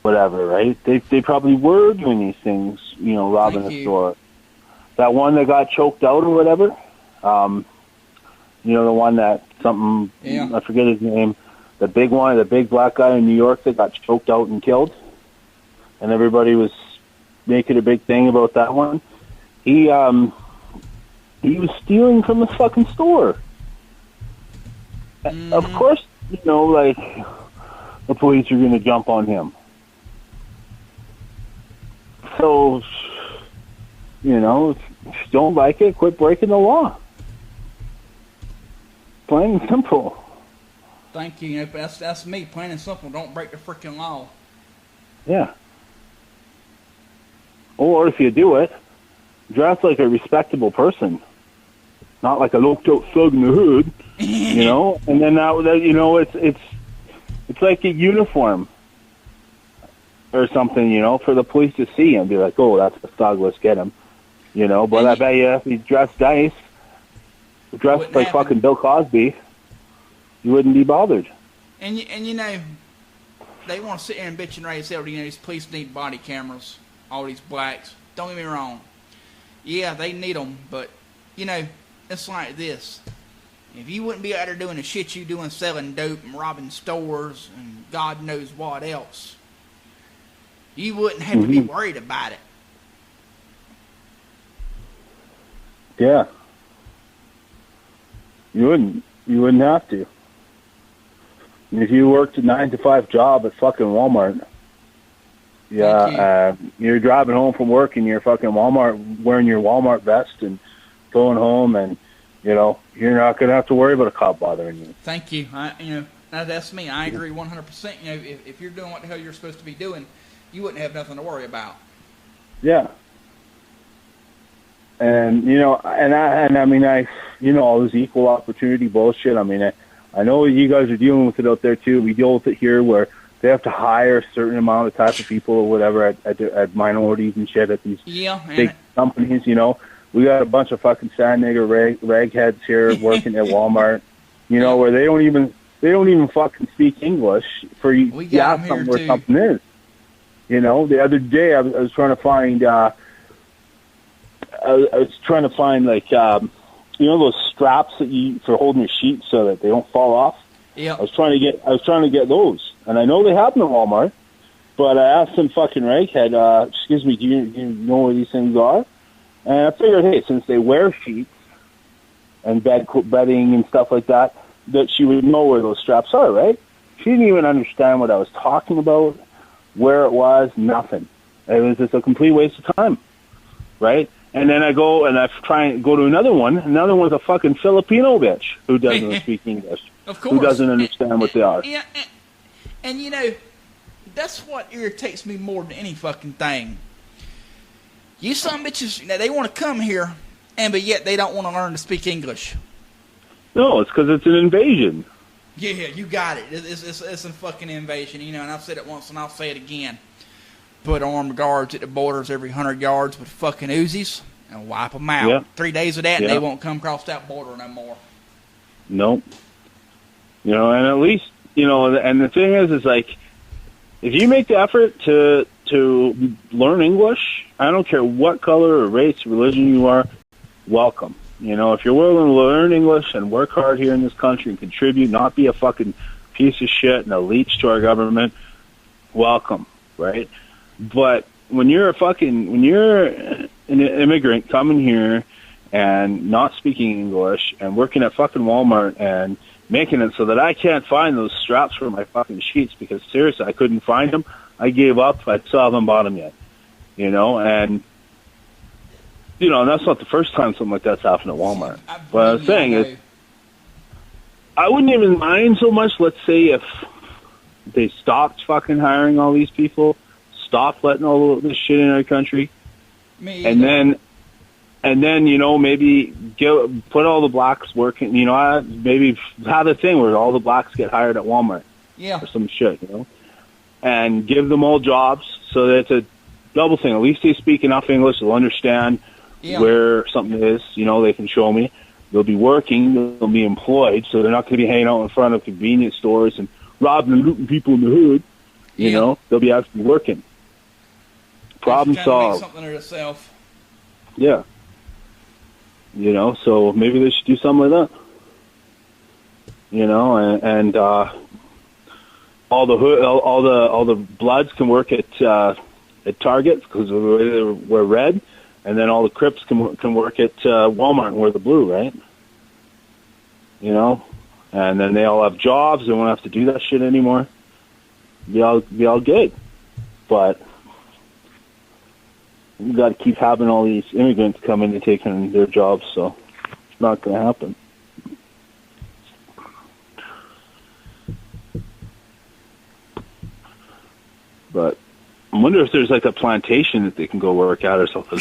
whatever, right? They probably were doing these things, robbing a store. That one that got choked out or whatever. The one that I forget his name, the big one, the big black guy in New York that got choked out and killed, and everybody was making a big thing about that one. He was stealing from the fucking store. Of course, the police are going to jump on him. So, if you don't like it, quit breaking the law. Plain and simple. Thank you. That's me. Plain and simple. Don't break the freaking law. Yeah. Or if you do it, dress like a respectable person, not like a low-out thug in the hood. And then it's like a uniform or something, for the police to see and be like, oh, that's the thug. Let's get him. But I bet you if he dressed nice. Dressed like fucking Bill Cosby, you wouldn't be bothered. And they want to sit here and bitch and rage out. These police need body cameras. All these blacks. Don't get me wrong. Yeah, they need them, but it's like this. If you wouldn't be out there doing the shit you doing, selling dope and robbing stores and God knows what else, you wouldn't have to be worried about it. Yeah. You wouldn't have to. If you worked a 9-to-5 job at fucking Walmart, you're driving home from work and you're fucking Walmart wearing your Walmart vest and going home, and you're not gonna have to worry about a cop bothering you. Thank you. That's me. I agree 100%. If you're doing what the hell you're supposed to be doing, you wouldn't have nothing to worry about. Yeah. And all this equal opportunity bullshit. I know you guys are dealing with it out there too. We deal with it here where they have to hire a certain amount of type of people or whatever at minorities and shit at these big companies. We got a bunch of fucking sand nigger ragheads here working at Walmart. Where they don't even they don't even fucking speak English for you We to got ask 'em them here, where too. something is. You know, the other day I was trying to find, I was trying to find like, you know, those straps that you for holding your sheets so that they don't fall off. Yeah. I was trying to get those, and I know they have them at Walmart. But I asked some fucking raghead, excuse me, do you know where these things are? And I figured, hey, since they wear sheets and bedding and stuff like that, that she would know where those straps are, right? She didn't even understand what I was talking about, where it was, nothing. It was just a complete waste of time, right? And then I go and I try and go to another one. Another one's a fucking Filipino bitch who doesn't speak English, Of course. who doesn't understand what they are. Yeah, and you know, that's what irritates me more than any fucking thing. You some bitches, you know, they want to come here, but yet they don't want to learn to speak English. No, it's because it's an invasion. Yeah, you got it. It's a fucking invasion, you know, and I've said it once and I'll say it again. Put armed guards at the borders every 100 yards with fucking Uzis and wipe them out. Yeah. 3 days of that and Yeah. they won't come across that border no more. Nope. You know, and at least, you know, and the thing is like, if you make the effort to learn English, I don't care what color or race, religion you are, welcome. You know, if you're willing to learn English and work hard here in this country and contribute, not be a fucking piece of shit and a leech to our government, welcome, right? But when you're an immigrant coming here and not speaking English and working at fucking Walmart and making it so that I can't find those straps for my fucking sheets because seriously, I couldn't find them. I gave up. I still haven't bought them yet. You know, and you know, and that's not the first time something like that's happened at Walmart. What I was saying is, I wouldn't even mind so much, let's say, if they stopped fucking hiring all these people, stopped letting all this shit in our country, and then, you know, maybe put all the blacks working, you know, maybe have a thing where all the blacks get hired at Walmart. Yeah. Or some shit, you know, and give them all jobs so that it's a double thing. At least they speak enough English, they'll understand where something is, you know, they can show me. They'll be working, they'll be employed, so they're not going to be hanging out in front of convenience stores and robbing and looting people in the hood. You know, they'll be actually working. Problem solved. Something of itself. Yeah. You know, so maybe they should do something like that. You know, and all the Bloods can work at Target because we're red, and then all the Crips can work at Walmart and wear the blue, right? You know, and then they all have jobs. They won't have to do that shit anymore. Be all good, but you got to keep having all these immigrants coming and taking their jobs, so it's not going to happen. But I wonder if there's like a plantation that they can go work at or something.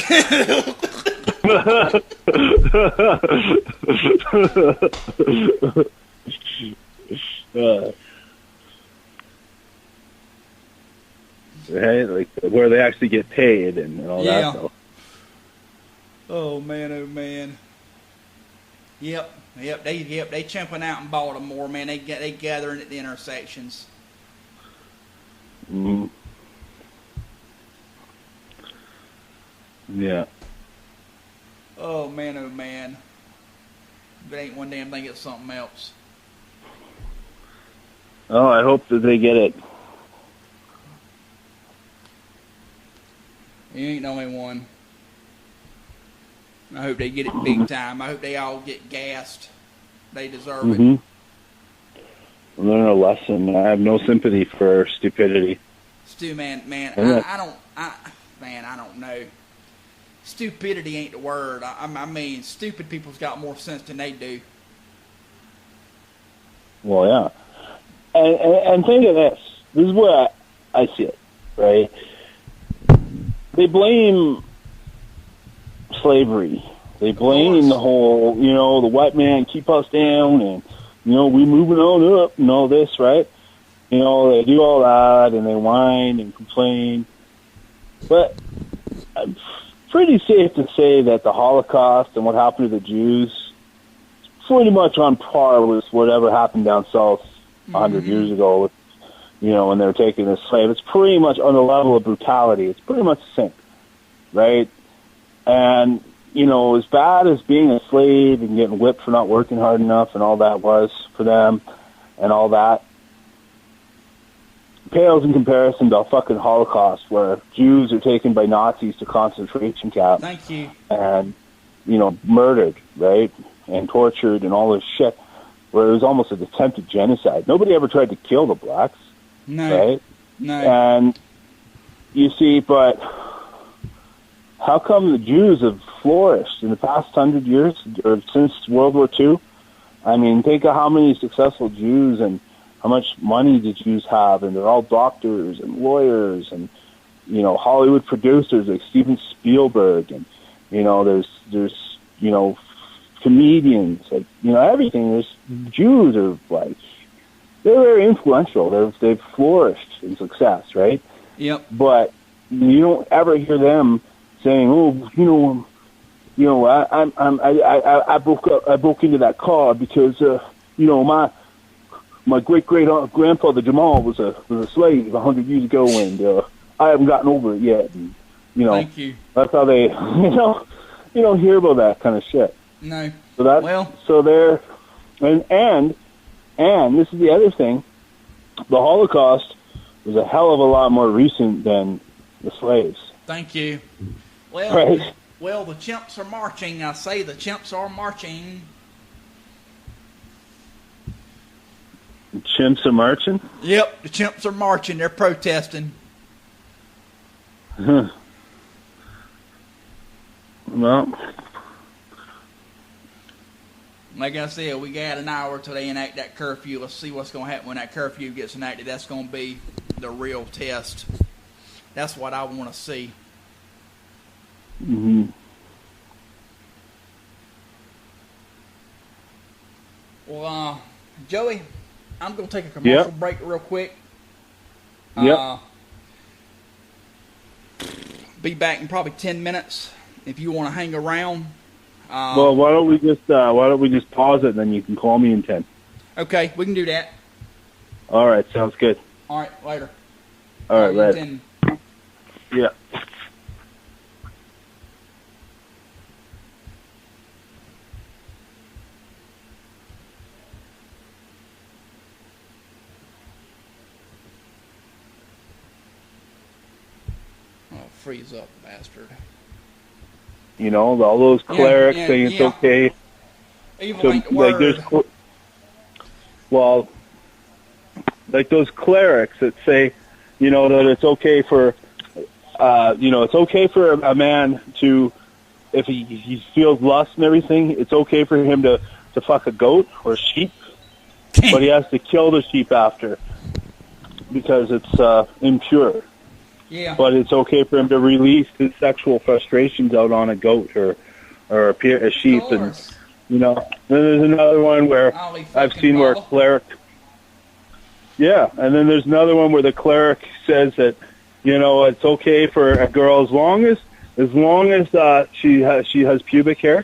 Right? Like where they actually get paid and all that stuff. Oh man. Yep. They jumping out in Baltimore, man. They gathering at the intersections. Mm-hmm. Yeah. Oh man. If it ain't one damn thing, it's something else. Oh, I hope that they get it. You ain't the only one. I hope they get it big time. I hope they all get gassed. They deserve it. Learn a lesson. I have no sympathy for stupidity. Stu, man, I don't know. Stupidity ain't the word. I mean, stupid people's got more sense than they do. Well, yeah. And think of this. This is where I see it, right? They blame slavery. They blame the whole, you know, the white man keep us down and, you know, we moving on up and all this, right? You know, they do all that and they whine and complain. But I'm pretty safe to say that the Holocaust and what happened to the Jews is pretty much on par with whatever happened down south 100 years ago, with, when they were taking a slave. It's pretty much on the level of brutality. It's pretty much the same, right? And, as bad as being a slave and getting whipped for not working hard enough and all that was for them and all that, pales in comparison to a fucking Holocaust where Jews are taken by Nazis to concentration camps. Thank you. And, murdered, right? And tortured and all this shit, where it was almost an attempted genocide. Nobody ever tried to kill the blacks, right? No. And you see, but how come the Jews have flourished in the past 100 years, or since World War II? I mean, think of how many successful Jews and how much money the Jews have, and they're all doctors and lawyers and, Hollywood producers like Steven Spielberg, and, there's comedians, like, everything. There's Jews are like, they're very influential. They've flourished in success, right? Yep. But you don't ever hear them saying, "Oh, I broke into that car because my great grandfather Jamal was a slave 100 years ago, and I haven't gotten over it yet." And, Thank you. That's how they, you don't hear about that kind of shit. No. So that's so they're, and this is the other thing, the Holocaust was a hell of a lot more recent than the slaves. Thank you. Well, right. Well, the chimps are marching. I say the chimps are marching. The chimps are marching? Yep, the chimps are marching. They're protesting. Huh. Well, like I said, we got an hour till they enact that curfew. Let's see what's going to happen when that curfew gets enacted. That's going to be the real test. That's what I want to see. Mm-hmm. Well, Joey, I'm going to take a commercial break real quick. Be back in probably 10 minutes if you want to hang around. Well, why don't we just pause it, and then you can call me in 10. Okay, we can do that. All right, sounds good. All right, later. All right, later. 10. Yeah. Oh, freeze up, bastard. All those clerics saying it's okay. Evil ain't the word. Like those clerics that say, that it's okay for, it's okay for a man to, if he feels lust and everything, it's okay for him to fuck a goat or a sheep, but he has to kill the sheep after because it's impure. Yeah. But it's okay for him to release his sexual frustrations out on a goat or a sheep. And, then there's another one where I've seen where a cleric... Yeah, and then there's another one where the cleric says that, it's okay for a girl as long as she has pubic hair,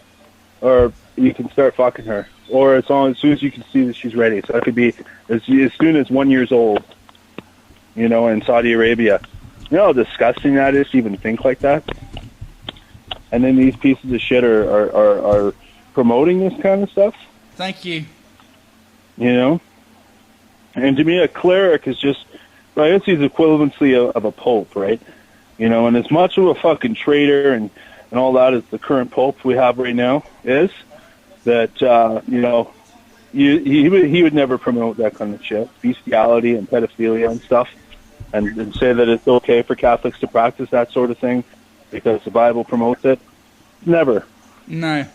or you can start fucking her, or as soon as you can see that she's ready. So that could be as soon as 1 year old, in Saudi Arabia. You know how disgusting that is to even think like that? And then these pieces of shit are promoting this kind of stuff. Thank you. And to me, a cleric is just, I guess he's equivalency of a pope, right? And as much of a fucking traitor and all that as the current pope we have right now is, that, he would never promote that kind of shit, bestiality and pedophilia and stuff, and say that it's okay for Catholics to practice that sort of thing because the Bible promotes it. Never. No.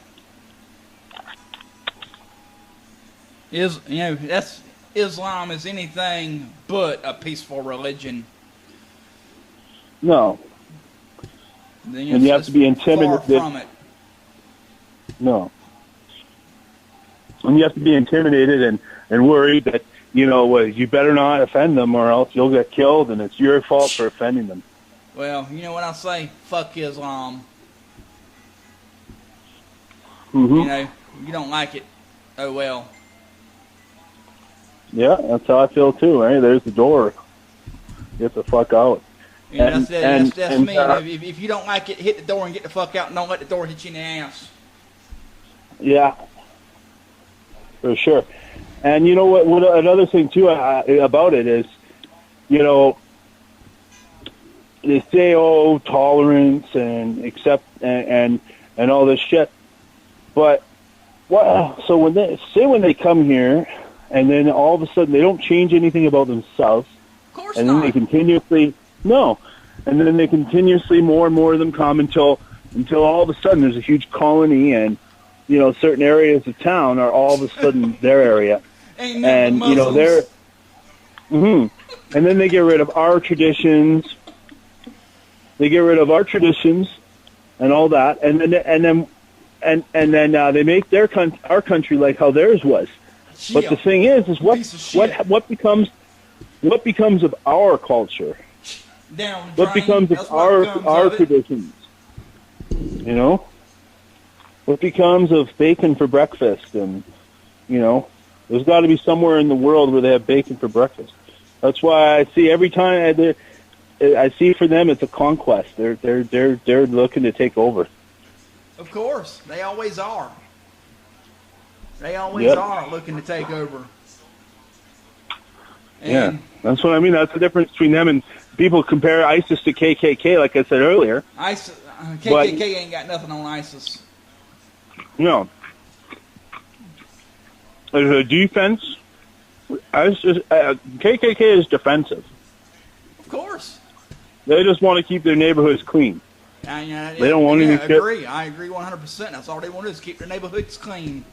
That's Islam is anything but a peaceful religion. No. And you have to be intimidated. Far from it. No. And you have to be intimidated and worried that, you better not offend them or else you'll get killed and it's your fault for offending them. Well, you know what I say? Fuck Islam. Mm-hmm. You don't like it. Oh, well. Yeah, that's how I feel too. Right? There's the door. Get the fuck out. Yeah, that's me. uh, If you don't like it, hit the door and get the fuck out, and don't let the door hit you in the ass. Yeah, for sure. And you know what another thing too about it is, you know, they say, oh, tolerance and accept and all this shit. But so when they come here, and then all of a sudden they don't change anything about themselves, Of course and not. then they continuously more and more of them come until all of a sudden there's a huge colony, and you know certain areas of town are all of a sudden their area, and you know they're, and then they get rid of our traditions. They get rid of our traditions and all that, and then they make our country like how theirs was. But the thing is what becomes of our culture? What becomes of our traditions? You know, what becomes of bacon for breakfast? And you know, there's got to be somewhere in the world where they have bacon for breakfast. That's why I see every time I see for them it's a conquest. They're looking to take over. Of course, they always are. They always are looking to take over. And yeah, that's what I mean. That's the difference between them and people compare ISIS to KKK, like I said earlier. KKK ain't got nothing on ISIS. No. There's a defense. KKK is defensive. Of course. They just want to keep their neighborhoods clean. They don't want any shit. I agree 100%. That's all they want to do is keep their neighborhoods clean.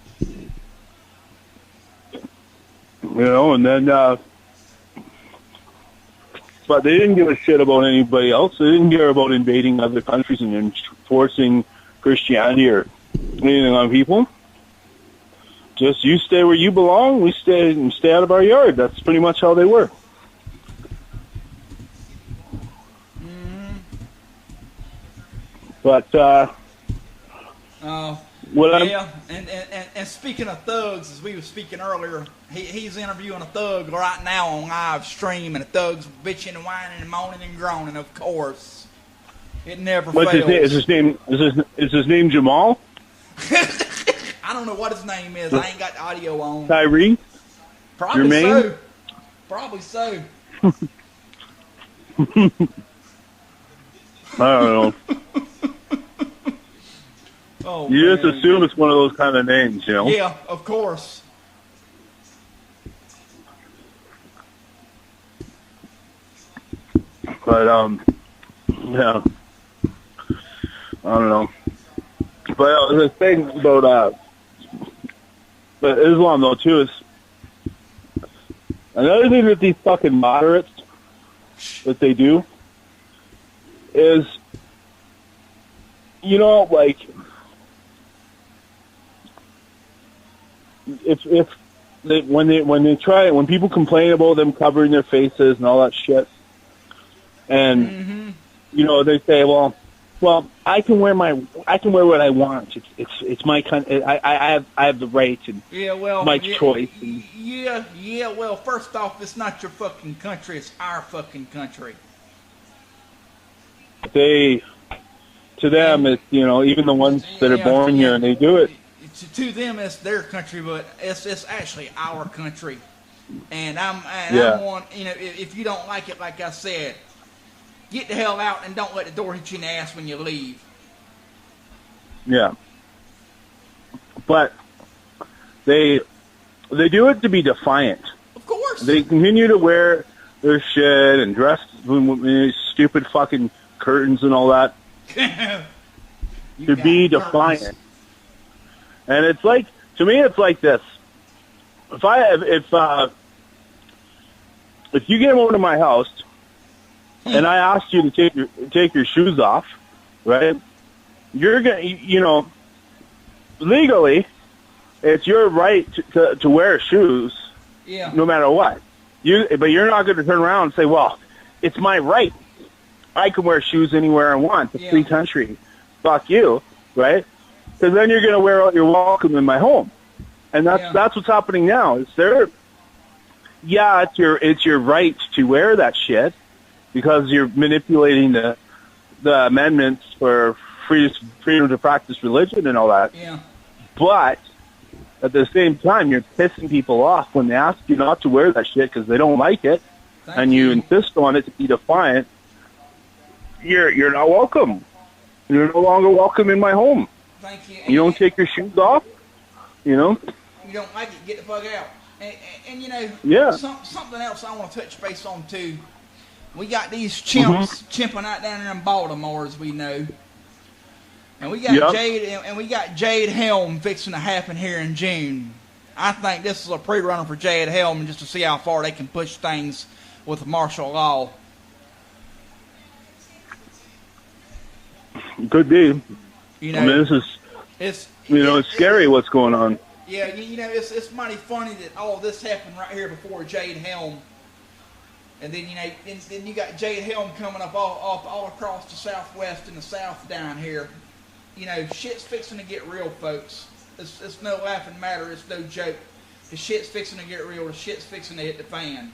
You know, and then, but they didn't give a shit about anybody else. They didn't care about invading other countries and enforcing Christianity or anything on people. Just you stay where you belong. We stay out of our yard. That's pretty much how they were. But and speaking of thugs, as we were speaking earlier, he's interviewing a thug right now on live stream, and the thug's bitching and whining and moaning and groaning. Of course, it never fails. What's his name? Is his name Jamal? I don't know what his name is. I ain't got the audio on. Tyree? Probably Jermaine? so. Probably so. I don't know. Oh, you man. just assume it's one of those kind of names, you know? Yeah, of course. But, yeah. I don't know. But the thing about but Islam, though, too, is another thing that these fucking moderates, that they do, is, you know, like, when people complain about them covering their faces and all that shit, and you know, they say, well, I can wear what I want. It's my country. I have the right and my choice. Yeah. Well, first off, it's not your fucking country. It's our fucking country. To them, it's, you know, even the ones that are born here and they do it. To them, it's their country, but it's actually our country. And I'm one. You know, if you don't like it, like I said, get the hell out and don't let the door hit you in the ass when you leave. Yeah. But they do it to be defiant. Of course. They continue to wear their shit and dress with stupid fucking curtains and all that to be defiant. And it's like, to me, it's like this. If you came over to my house and I asked you to take your shoes off, right? You're gonna, you know, legally, it's your right to wear shoes, no matter what. But you're not going to turn around and say, "Well, it's my right. I can wear shoes anywhere I want. It's a free country. Fuck you," right? Because then you're going to wear out your welcome in my home, and that's what's happening now. Is yeah, it's your right to wear that shit because you're manipulating the amendments for freedom to practice religion and all that. Yeah. But at the same time, you're pissing people off when they ask you not to wear that shit because they don't like it, and you insist on it to be defiant. You're not welcome. You're no longer welcome in my home. Thank you. You don't take your shoes off. You know. You don't like it, get the fuck out. And you know, yeah. Something else I want to touch base on too. We got these chimps chimping out down there in Baltimore, as we know, and we got Jade Helm fixing to happen here in June. I think this is a pre-runner for Jade Helm, just to see how far they can push things with martial law. Could be. You know, I mean, it's scary what's going on. Yeah, you know, it's mighty funny that all this happened right here before Jade Helm. And then, you know, then you got Jade Helm coming up all across the Southwest and the South down here. You know, shit's fixing to get real, folks. It's no laughing matter. It's no joke. The shit's fixing to get real. The shit's fixing to hit the fan.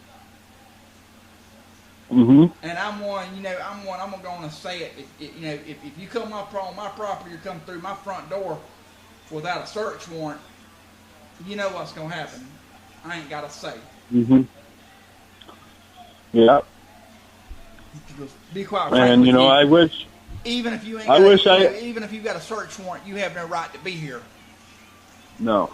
Mm-hmm. And I'm going to say it. You know, if you come up on my property or come through my front door without a search warrant, you know what's going to happen. I ain't got to say. Mm-hmm. Yeah. Be quite frank and, with you know, I wish... Even if you ain't even if you've got a search warrant, you have no right to be here. No.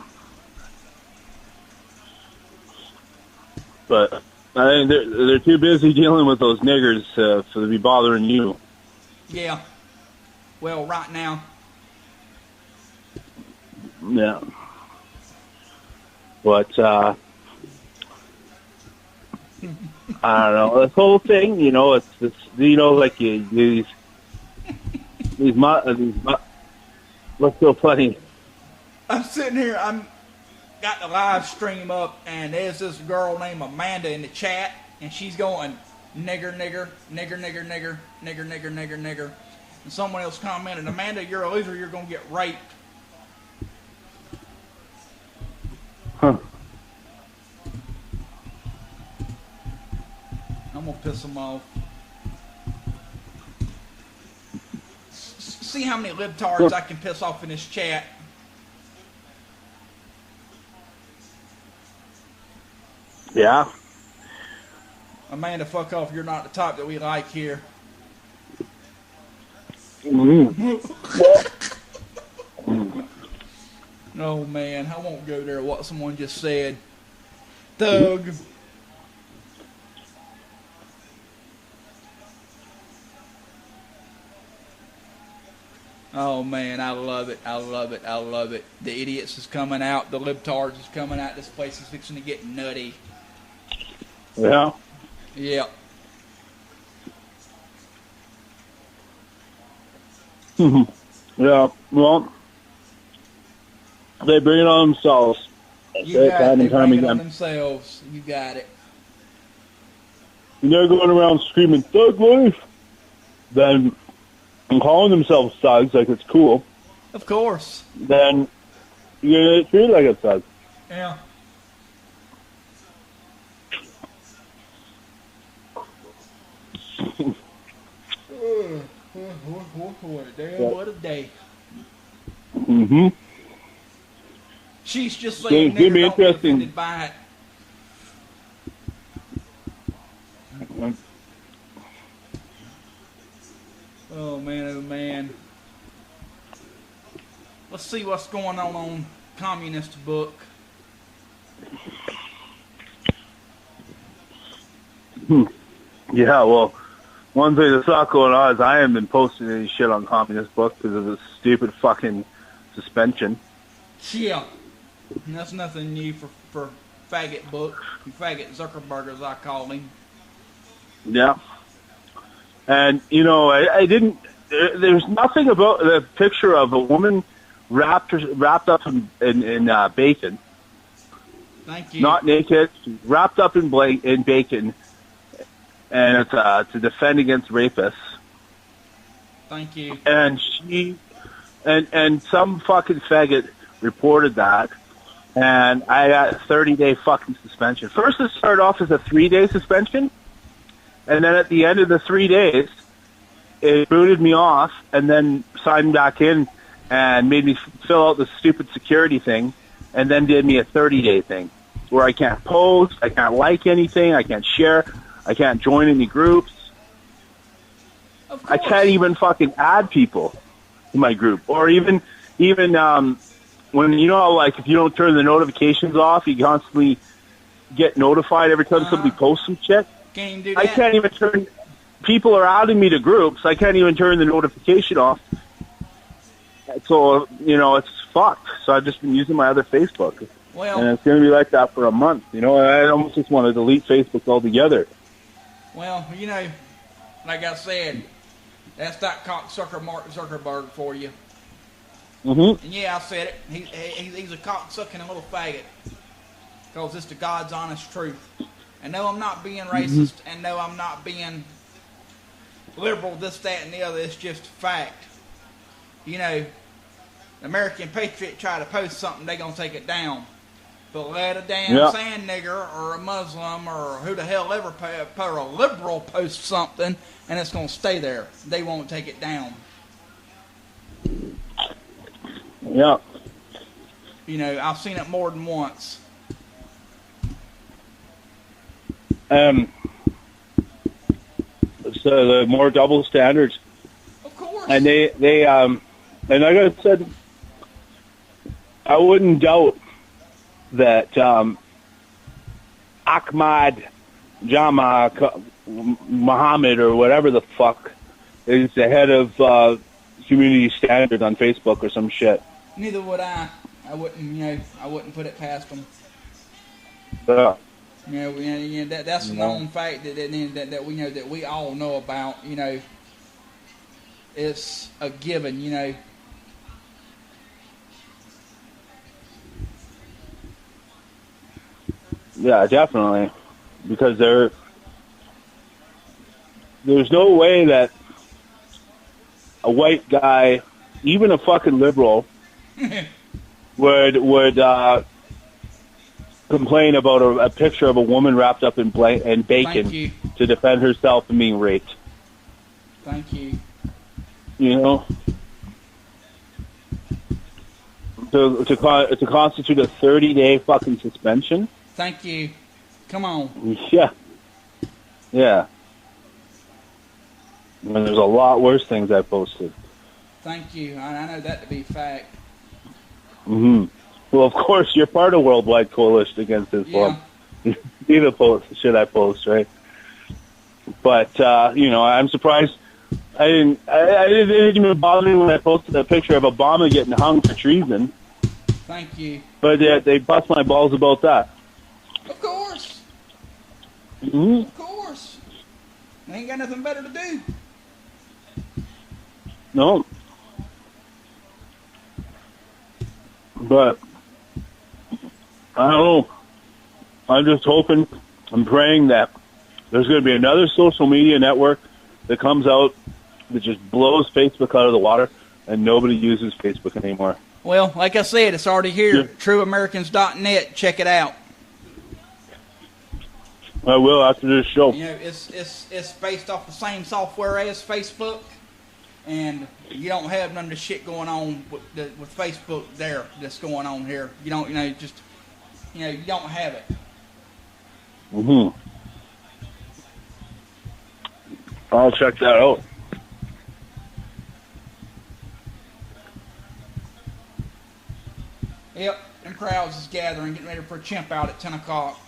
But I think they're too busy dealing with those niggers to be bothering you. Yeah. Well, right now. Yeah. But I don't know. This whole thing, you know, it's you know, like these what's so funny? I'm sitting here. I'm got the live stream up, and there's this girl named Amanda in the chat, and she's going nigger, nigger, nigger, nigger, nigger, nigger, nigger, nigger, nigger. And someone else commented, Amanda, you're a loser. You're gonna get raped. Huh. I'm gonna piss them off. See how many libtards I can piss off in this chat. Yeah. Amanda, fuck off. You're not the type that we like here. Oh, man. I won't go there. What someone just said. Thug. Oh, man. I love it. I love it. I love it. The idiots is coming out. The libtards is coming out. This place is fixing to get nutty. Yeah. Yeah. Yeah. Well, they bring it on themselves. You got it. They bring it on themselves. You got it. And they're going around screaming thug life, then and calling themselves thugs like it's cool. Of course. Then you're going to get treated like a thug. Yeah. What a day, what a day. Mm-hmm. She's just saying it's gonna be interesting. By it. Oh man, oh man. Let's see what's going on Communist Book. Yeah, well, one thing that's not going on is I haven't been posting any shit on Communist Book because of this stupid fucking suspension. Yeah. And that's nothing new for Faggot Book. Faggot Zuckerberg, as I call him. Yeah. And, you know, I didn't... There's nothing about the picture of a woman wrapped up in bacon. Thank you. Not naked, wrapped up in bacon. And it's to defend against rapists. Thank you. And she... And some fucking faggot reported that. and I got a 30-day fucking suspension. First, it started off as a 3-day suspension, and then at the end of the 3 days, it booted me off, and then signed back in and made me fill out the stupid security thing, and then did me a 30-day thing where I can't post, I can't like anything, I can't share, I can't join any groups. I can't even fucking add people in my group, or even when you know how, like, if you don't turn the notifications off, you constantly get notified every time somebody posts some shit. Can't even do that. I can't even turn. People are adding me to groups. I can't even turn the notification off. So it's fucked. So I've just been using my other Facebook, and it's going to be like that for a month. I almost just want to delete Facebook altogether. Well, like I said, that's that cocksucker Mark Zuckerberg for you. Mm-hmm. And yeah, I said it. He's a cocksucking little faggot. Because it's the God's honest truth. And no, I'm not being racist. And no, I'm not being liberal, this, that, and the other. It's just fact. The American patriot try to post something, they going to take it down. But let a damn sand nigger or a Muslim or who the hell ever or a liberal post something, and it's going to stay there. They won't take it down. Yeah. I've seen it more than once. So the more double standards. Of course. And they and like I said, I wouldn't doubt that Ahmad Jama Muhammad or whatever the fuck is the head of community standards on Facebook or some shit. Neither would I. I wouldn't put it past them. Yeah. That's a known fact that we know, that we all know about. It's a given. Yeah, definitely, because there's no way that a white guy, even a fucking liberal, would complain about a picture of a woman wrapped up in bacon to defend herself from being raped. Thank you. To constitute a 30-day fucking suspension. Thank you. Come on. Yeah. Yeah. And there's a lot worse things I posted. Thank you. I know that to be fact. Mm-hmm. Well, of course, you're part of Worldwide Coalition Against Islam. Yeah. See the shit I post, right? But, I'm surprised. I didn't even bother me when I posted a picture of Obama getting hung for treason. Thank you. But they bust my balls about that. Of course. Mm-hmm. Of course. They ain't got nothing better to do. No. But I don't know. I'm just hoping, I'm praying that there's going to be another social media network that comes out that just blows Facebook out of the water, and nobody uses Facebook anymore. Well, like I said, it's already here. Yeah. TrueAmericans.net. Check it out. I will after this show. It's based off the same software as Facebook, and you don't have none of the shit going on with Facebook there that's going on here. You don't, you don't have it. Mm-hmm. I'll check that out. Yep, them crowds is gathering, getting ready for a chimp out at 10 o'clock.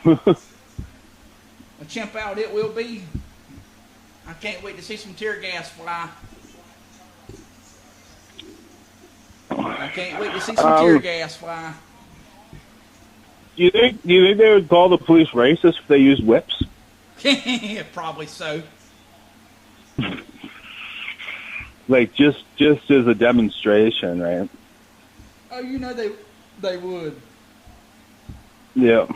A chimp out it will be. I can't wait to see some tear gas fly. I can't wait to see some tear gas fly. Do you think they would call the police racist if they used whips? Probably so. Like just as a demonstration, right? Oh, they would. Yeah.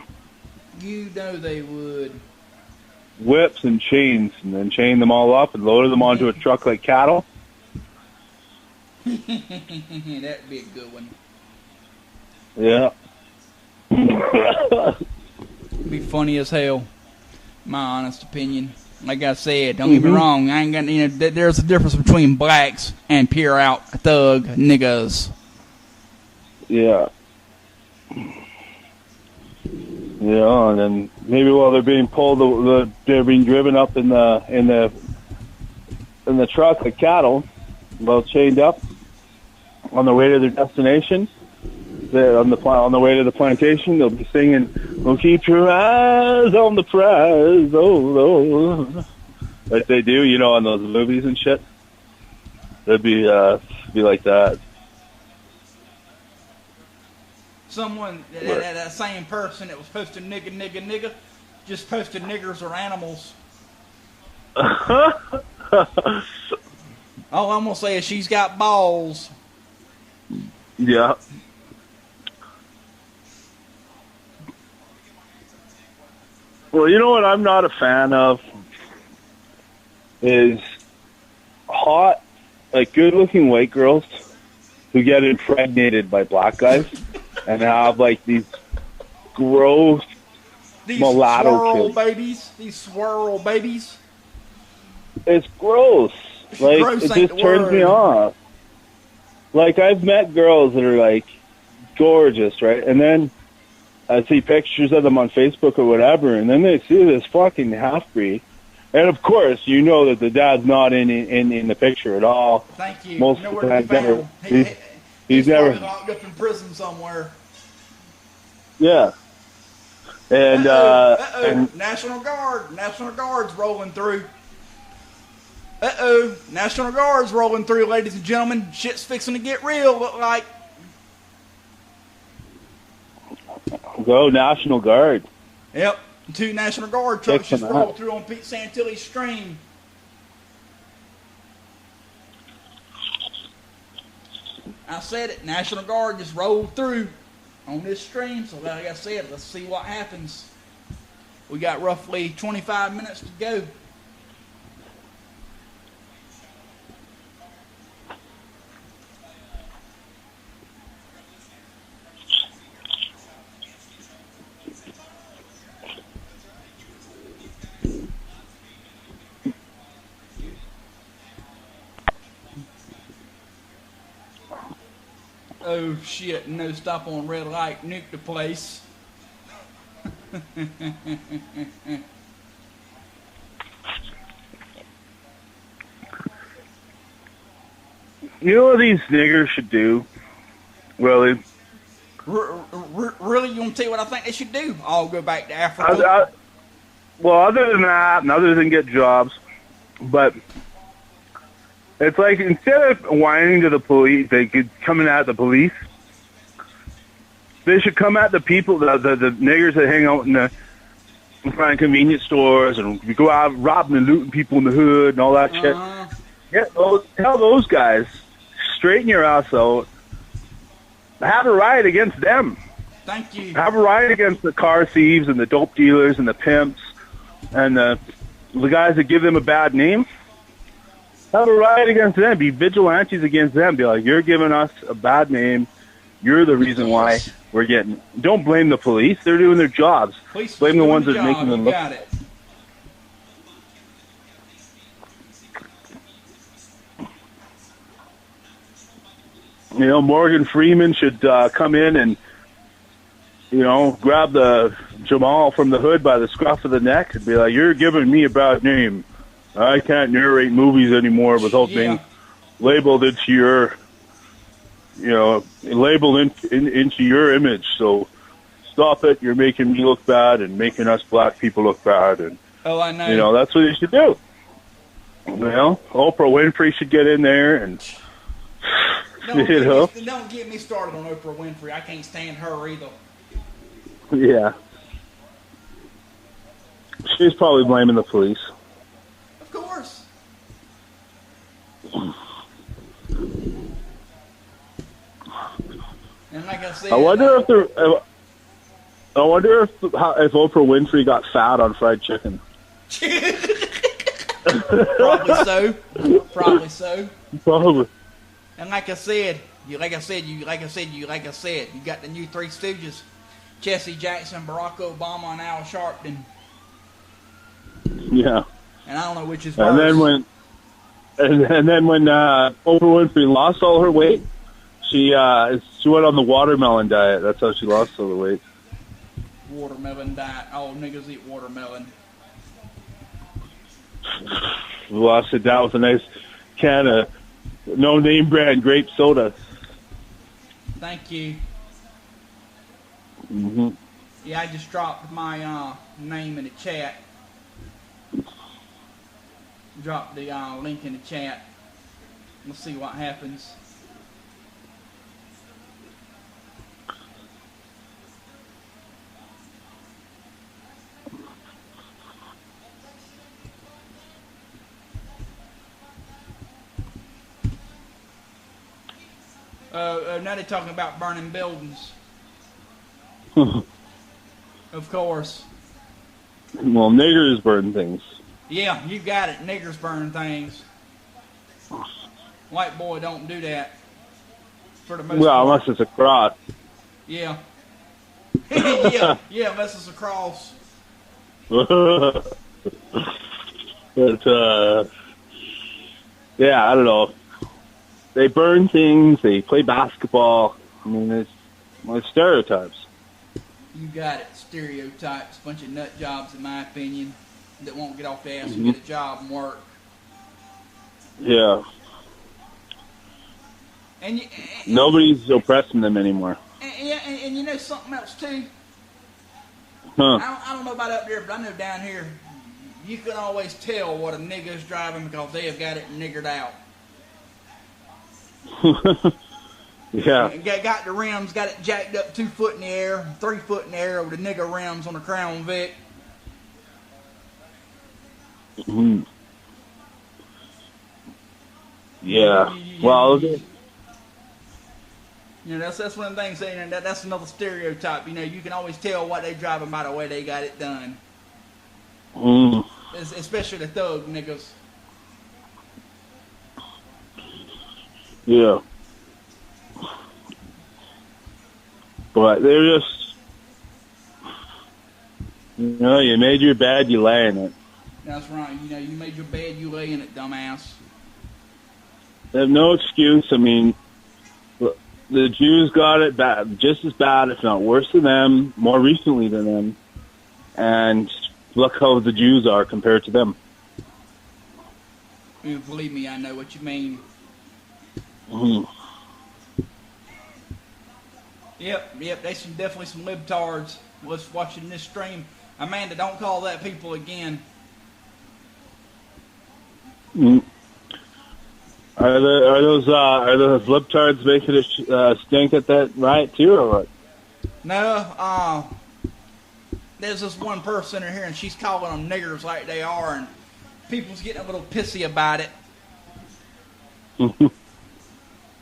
They would. Whips and chains, and then chain them all up and load them onto a truck like cattle. That'd be a good one. Yeah. Be funny as hell. My honest opinion. Like I said, don't get me wrong. I ain't got there's a difference between blacks and pure out thug niggas. Yeah. Yeah, and then maybe while they're being pulled, they're being driven up in the truck like cattle, well chained up on the way to their destination. On the way to the plantation, they'll be singing, "Well, keep your eyes on the prize, oh, like they do, on those movies and shit. It'd be like that. Someone, that same person that was posting nigga, just posted niggers are animals. All I'm gonna say is she's got balls. Yeah. Well, you know what I'm not a fan of is hot, like good-looking white girls who get impregnated by black guys and have like these gross mulatto kids. These swirl babies. It's gross. Like Gross it ain't just the turns word. me off. Like I've met girls that are like gorgeous, right? And then I see pictures of them on Facebook or whatever, and then they see this fucking half-breed. And of course, you know that the dad's not in the picture at all. Thank you. Most of the time, never. He's never probably locked up in prison somewhere. Yeah. And and National Guard's rolling through. National Guard's rolling through, ladies and gentlemen. Shit's fixing to get real. Look like. go National Guard. Yep, 2 National Guard trucks Check just them rolled out. through on Pete Santilli's stream. I said it, National Guard just rolled through on this stream, so like I said, let's see what happens. We got roughly 25 minutes to go. Oh shit, no stop on red light, nuke the place. You know what these niggers should do? Really? Really, you want to tell you what I think they should do? I'll go back to Africa. Well, other than that, and other than get jobs, but it's like instead of whining to the police, they could coming at the police. They should come at the people, the niggers that hang out in front of convenience stores and we go out robbing and looting people in the hood and all that shit. Yeah, tell those guys, straighten your ass out. Have a riot against them. Thank you. Have a riot against the car thieves and the dope dealers and the pimps and the guys that give them a bad name. Have a riot against them. Be vigilantes against them. Be like, you're giving us a bad name. You're the reason why we're getting. Don't blame the police. They're doing their jobs. Police Blame the doing ones the that are job. making them You look. got it. You know, Morgan Freeman should come in and, grab the Jamal from the hood by the scruff of the neck and be like, you're giving me a bad name. I can't narrate movies anymore without being labeled into your, labeled into your image. So stop it. You're making me look bad and making us black people look bad. And, I know. that's what you should do. Oprah Winfrey should get in there and, Don't get me started on Oprah Winfrey. I can't stand her either. Yeah. She's probably blaming the police. Of course. And like I said, I wonder if Oprah Winfrey got fat on fried chicken. Probably so. Probably so. Probably. And like I said, You got the new Three Stooges, Jesse Jackson, Barack Obama, and Al Sharpton. Yeah. And I don't know which is And worse. then when Oprah Winfrey lost all her weight, she went on the watermelon diet. That's how she lost all the weight. Watermelon diet. All niggas eat watermelon. Lost it down with a nice can of no name brand grape soda. Thank you. Mm-hmm. Yeah, I just dropped my name in the chat. Drop the link in the chat. We'll see what happens. Now they're talking about burning buildings. Of course. Well, niggers burn things. Yeah, you got it. Niggers burn things. White boy don't do that. For the most Well, part. unless it's a cross. Yeah. yeah, unless it's a cross. But, yeah, I don't know. They burn things, they play basketball. I mean, it's stereotypes. You got it. Stereotypes. Bunch of nut jobs, in my opinion, that won't get off the ass and get a job and work. Yeah. And nobody's oppressing them anymore. And you know something else, too? Huh. I don't know about up there, but I know down here, you can always tell what a nigger's driving because they have got it niggered out. Yeah. Got the rims, got it jacked up 2 foot in the air, 3 foot in the air with the nigger rims on the Crown Vic. Mm-hmm. Yeah. Well, you know, that's one of the things saying that's another stereotype. You know, you can always tell what they driving by the way they got it done. Especially the thug niggas. Yeah. But they're just, you made your bed, you lay in it. That's right. You know, you made your bed, you lay in it, dumbass. They have no excuse. I mean, the Jews got it bad, just as bad, if not worse than them, more recently than them. And look how the Jews are compared to them. Believe me, I know what you mean. Mm-hmm. Yep, there's definitely some libtards was watching this stream. Amanda, don't call that people again. Mm. Are those libtards making a stink at that riot too, or what? No, there's this one person in here, and she's calling them niggers like they are, and people's getting a little pissy about it.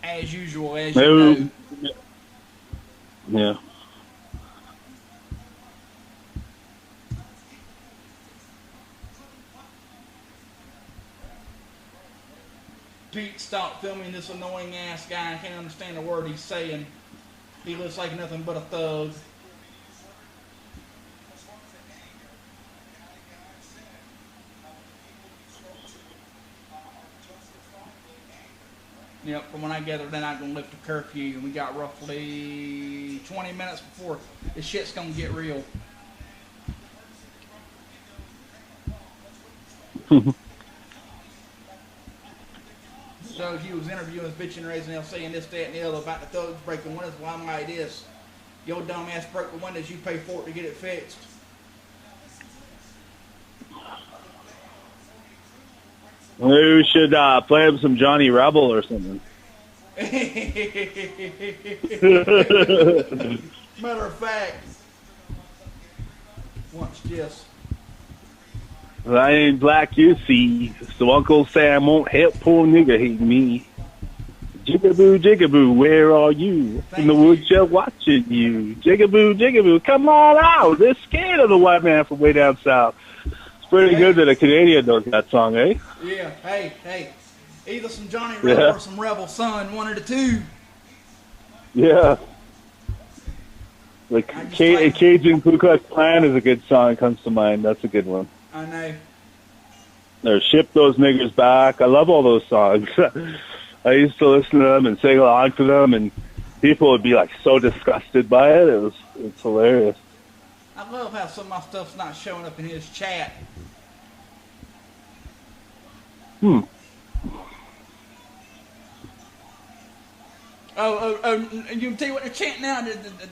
As usual, as you know. Yeah. Pete, stop filming this annoying ass guy. I can't understand a word he's saying. He looks like nothing but a thug. Yep, from when I gather they're not going to lift the curfew, and we got roughly 20 minutes before this shit's going to get real. So he was interviewing this bitch and raising hell saying this, that, and the other about the thugs breaking windows. Well, I'm like this. Your dumb ass broke the windows, you pay for it to get it fixed. Maybe we should play him some Johnny Rebel or something. Matter of fact, watch this. I ain't black, you see, so Uncle Sam won't help poor nigga hate me. Jigaboo, jigaboo, where are you? In the woodshed watching you. Jigaboo, jigaboo, come on out. They're scared of the white man from way down south. It's pretty good that a Canadian knows that song, eh? Yeah, hey. Either some Johnny Rebel or some Rebel Son, one of the two. Yeah. Like Cajun Ku Klux Klan is a good song. It comes to mind. That's a good one. I know. Or Ship Those Niggers Back. I love all those songs. I used to listen to them and sing along to them, and people would be like so disgusted by it. It's hilarious. I love how some of my stuff's not showing up in his chat. Hmm. Oh, you can tell you what they're chanting now.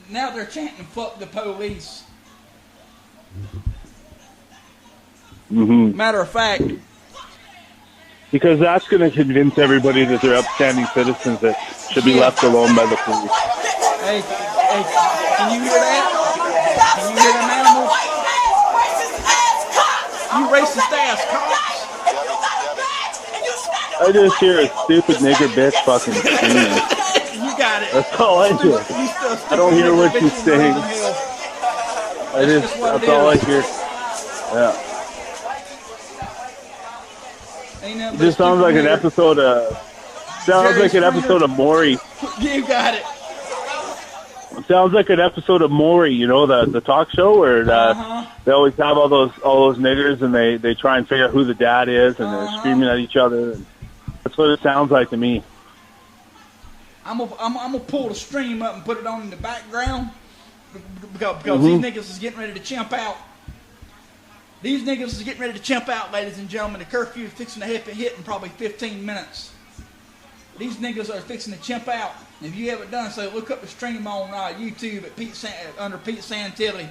Now they're chanting "fuck the police." Mm-hmm. Matter of fact, because that's going to convince everybody that they're upstanding citizens that should be left alone by the police. Hey, can you hear that? Can you hear them animals? You racist ass cops! I just hear a stupid nigger bitch fucking screaming. You got it. That's all I hear. I don't hear what she's saying. That's all I hear. Yeah. It just sounds like an episode of. Sounds like an episode of Maury. You got it. It sounds like an episode of Maury, you know, the talk show where they always have all those niggers and they try and figure out who the dad is and they're screaming at each other. And that's what it sounds like to me. I'm gonna pull the stream up and put it on in the background because these niggas is getting ready to chimp out. These niggas is getting ready to chimp out, ladies and gentlemen. The curfew is fixing to hit in probably 15 minutes. These niggas are fixing to chimp out. If you haven't done so, look up the stream on YouTube at under Pete Santilli.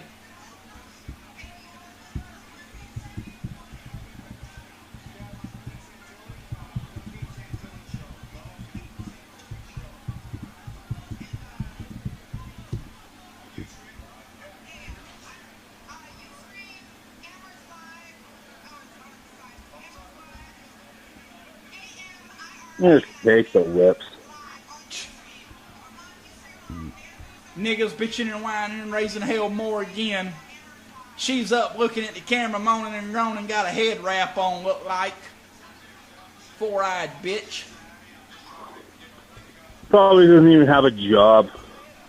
Just take the whips. Niggas bitching and whining and raising hell more again. She's up looking at the camera, moaning and groaning, got a head wrap on, look like. Four-eyed bitch. Probably doesn't even have a job.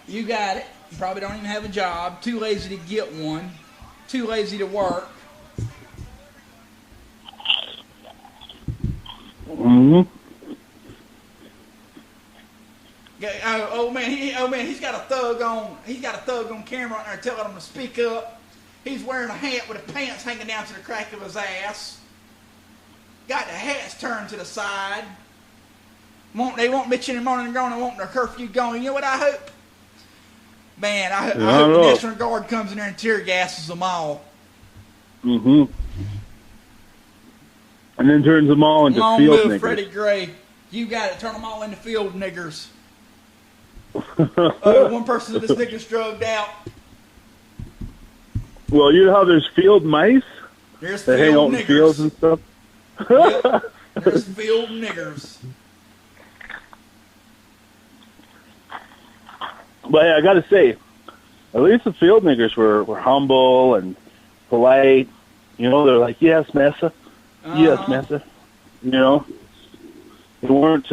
You got it. You probably don't even have a job. Too lazy to get one. Too lazy to work. Mm-hmm. Oh man, he's got a thug on. He's got a thug on camera right there telling him to speak up. He's wearing a hat with his pants hanging down to the crack of his ass. Got the hats turned to the side. They won't bitching and moaning and groaning, wanting their curfew going. You know what I hope? Man, I hope the National Guard comes in there and tear gasses them all. Mm-hmm. And then turns them all into Long field live niggers. Freddie Gray. You got it. Turn them all into field niggers. One person of this nigga's drugged out. Well, you know how there's field mice? There's they hang out in fields and stuff? Yep. There's field niggers. But hey, I gotta say, at least the field niggers were humble and polite. You know, they're like, yes, massa. Yes, massa. You know? They weren't,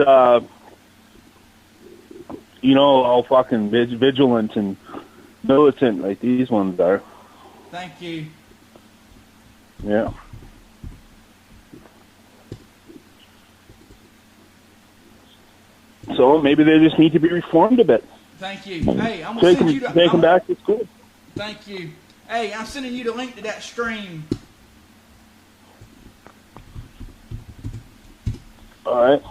all fucking vigilant and militant like these ones are. Thank you. Yeah. So maybe they just need to be reformed a bit. Thank you. Hey, I'm gonna send you to take them back to school. Thank you. Hey, I'm sending you the link to that stream. All right.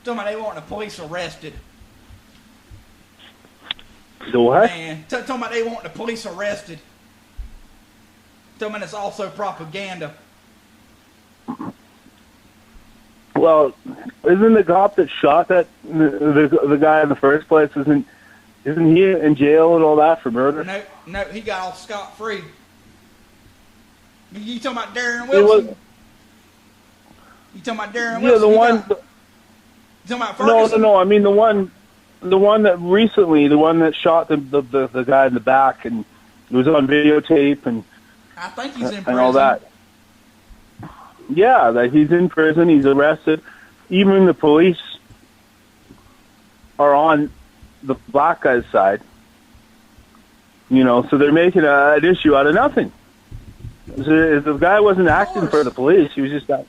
Somebody they want the police arrested. The what? Man, talking about they want the police arrested. Talking it's also propaganda. Well, isn't the cop that shot the guy in the first place, isn't he in jail and all that for murder? No, he got off scot-free. You talking about Darren Wilson? You talking about Darren Yeah, Wilson? the You one. talking about Ferguson? No. I mean the one that recently, the one that shot the guy in the back, and it was on videotape, and I think he's in prison. and all that. Yeah, that he's in prison. He's arrested. Even the police are on the black guy's side. You know, so they're making an issue out of nothing. If the guy wasn't acting for the police, he was just that.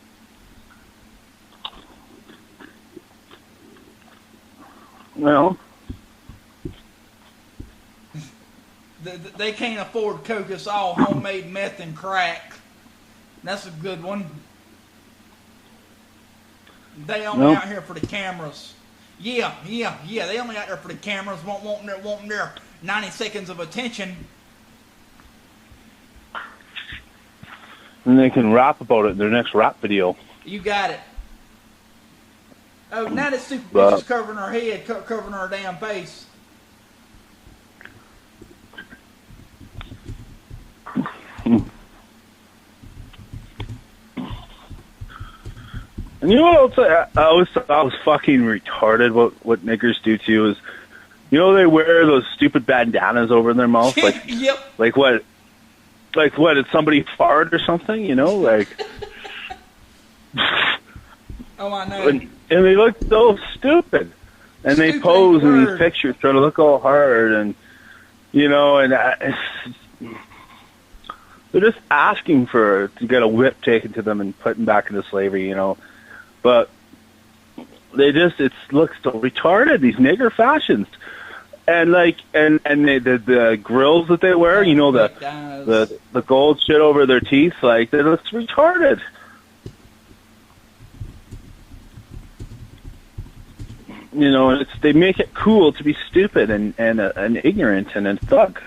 Well, they can't afford coke. It's all homemade meth and crack. That's a good one. They only out here for the cameras. Yeah. They only out there for the cameras. Wanting their 90 seconds of attention. And they can rap about it in their next rap video. You got it. Oh, now that stupid bitch is covering her head, covering her damn face. And you know what else I always thought was fucking retarded, what niggers do too is, you know, they wear those stupid bandanas over their mouth, like, Yep. like what, did somebody fart or something, you know, like. Oh, I know. And they look so stupid. And they Stupid pose in word. these pictures trying to look all hard, and, you know, and they're just asking to get a whip taken to them and put them back into slavery, you know. But it looks so retarded, these nigger fashions. And the grills that they wear, you know, the gold shit over their teeth, like, it looks retarded. You know, they make it cool to be stupid and ignorant and a thug.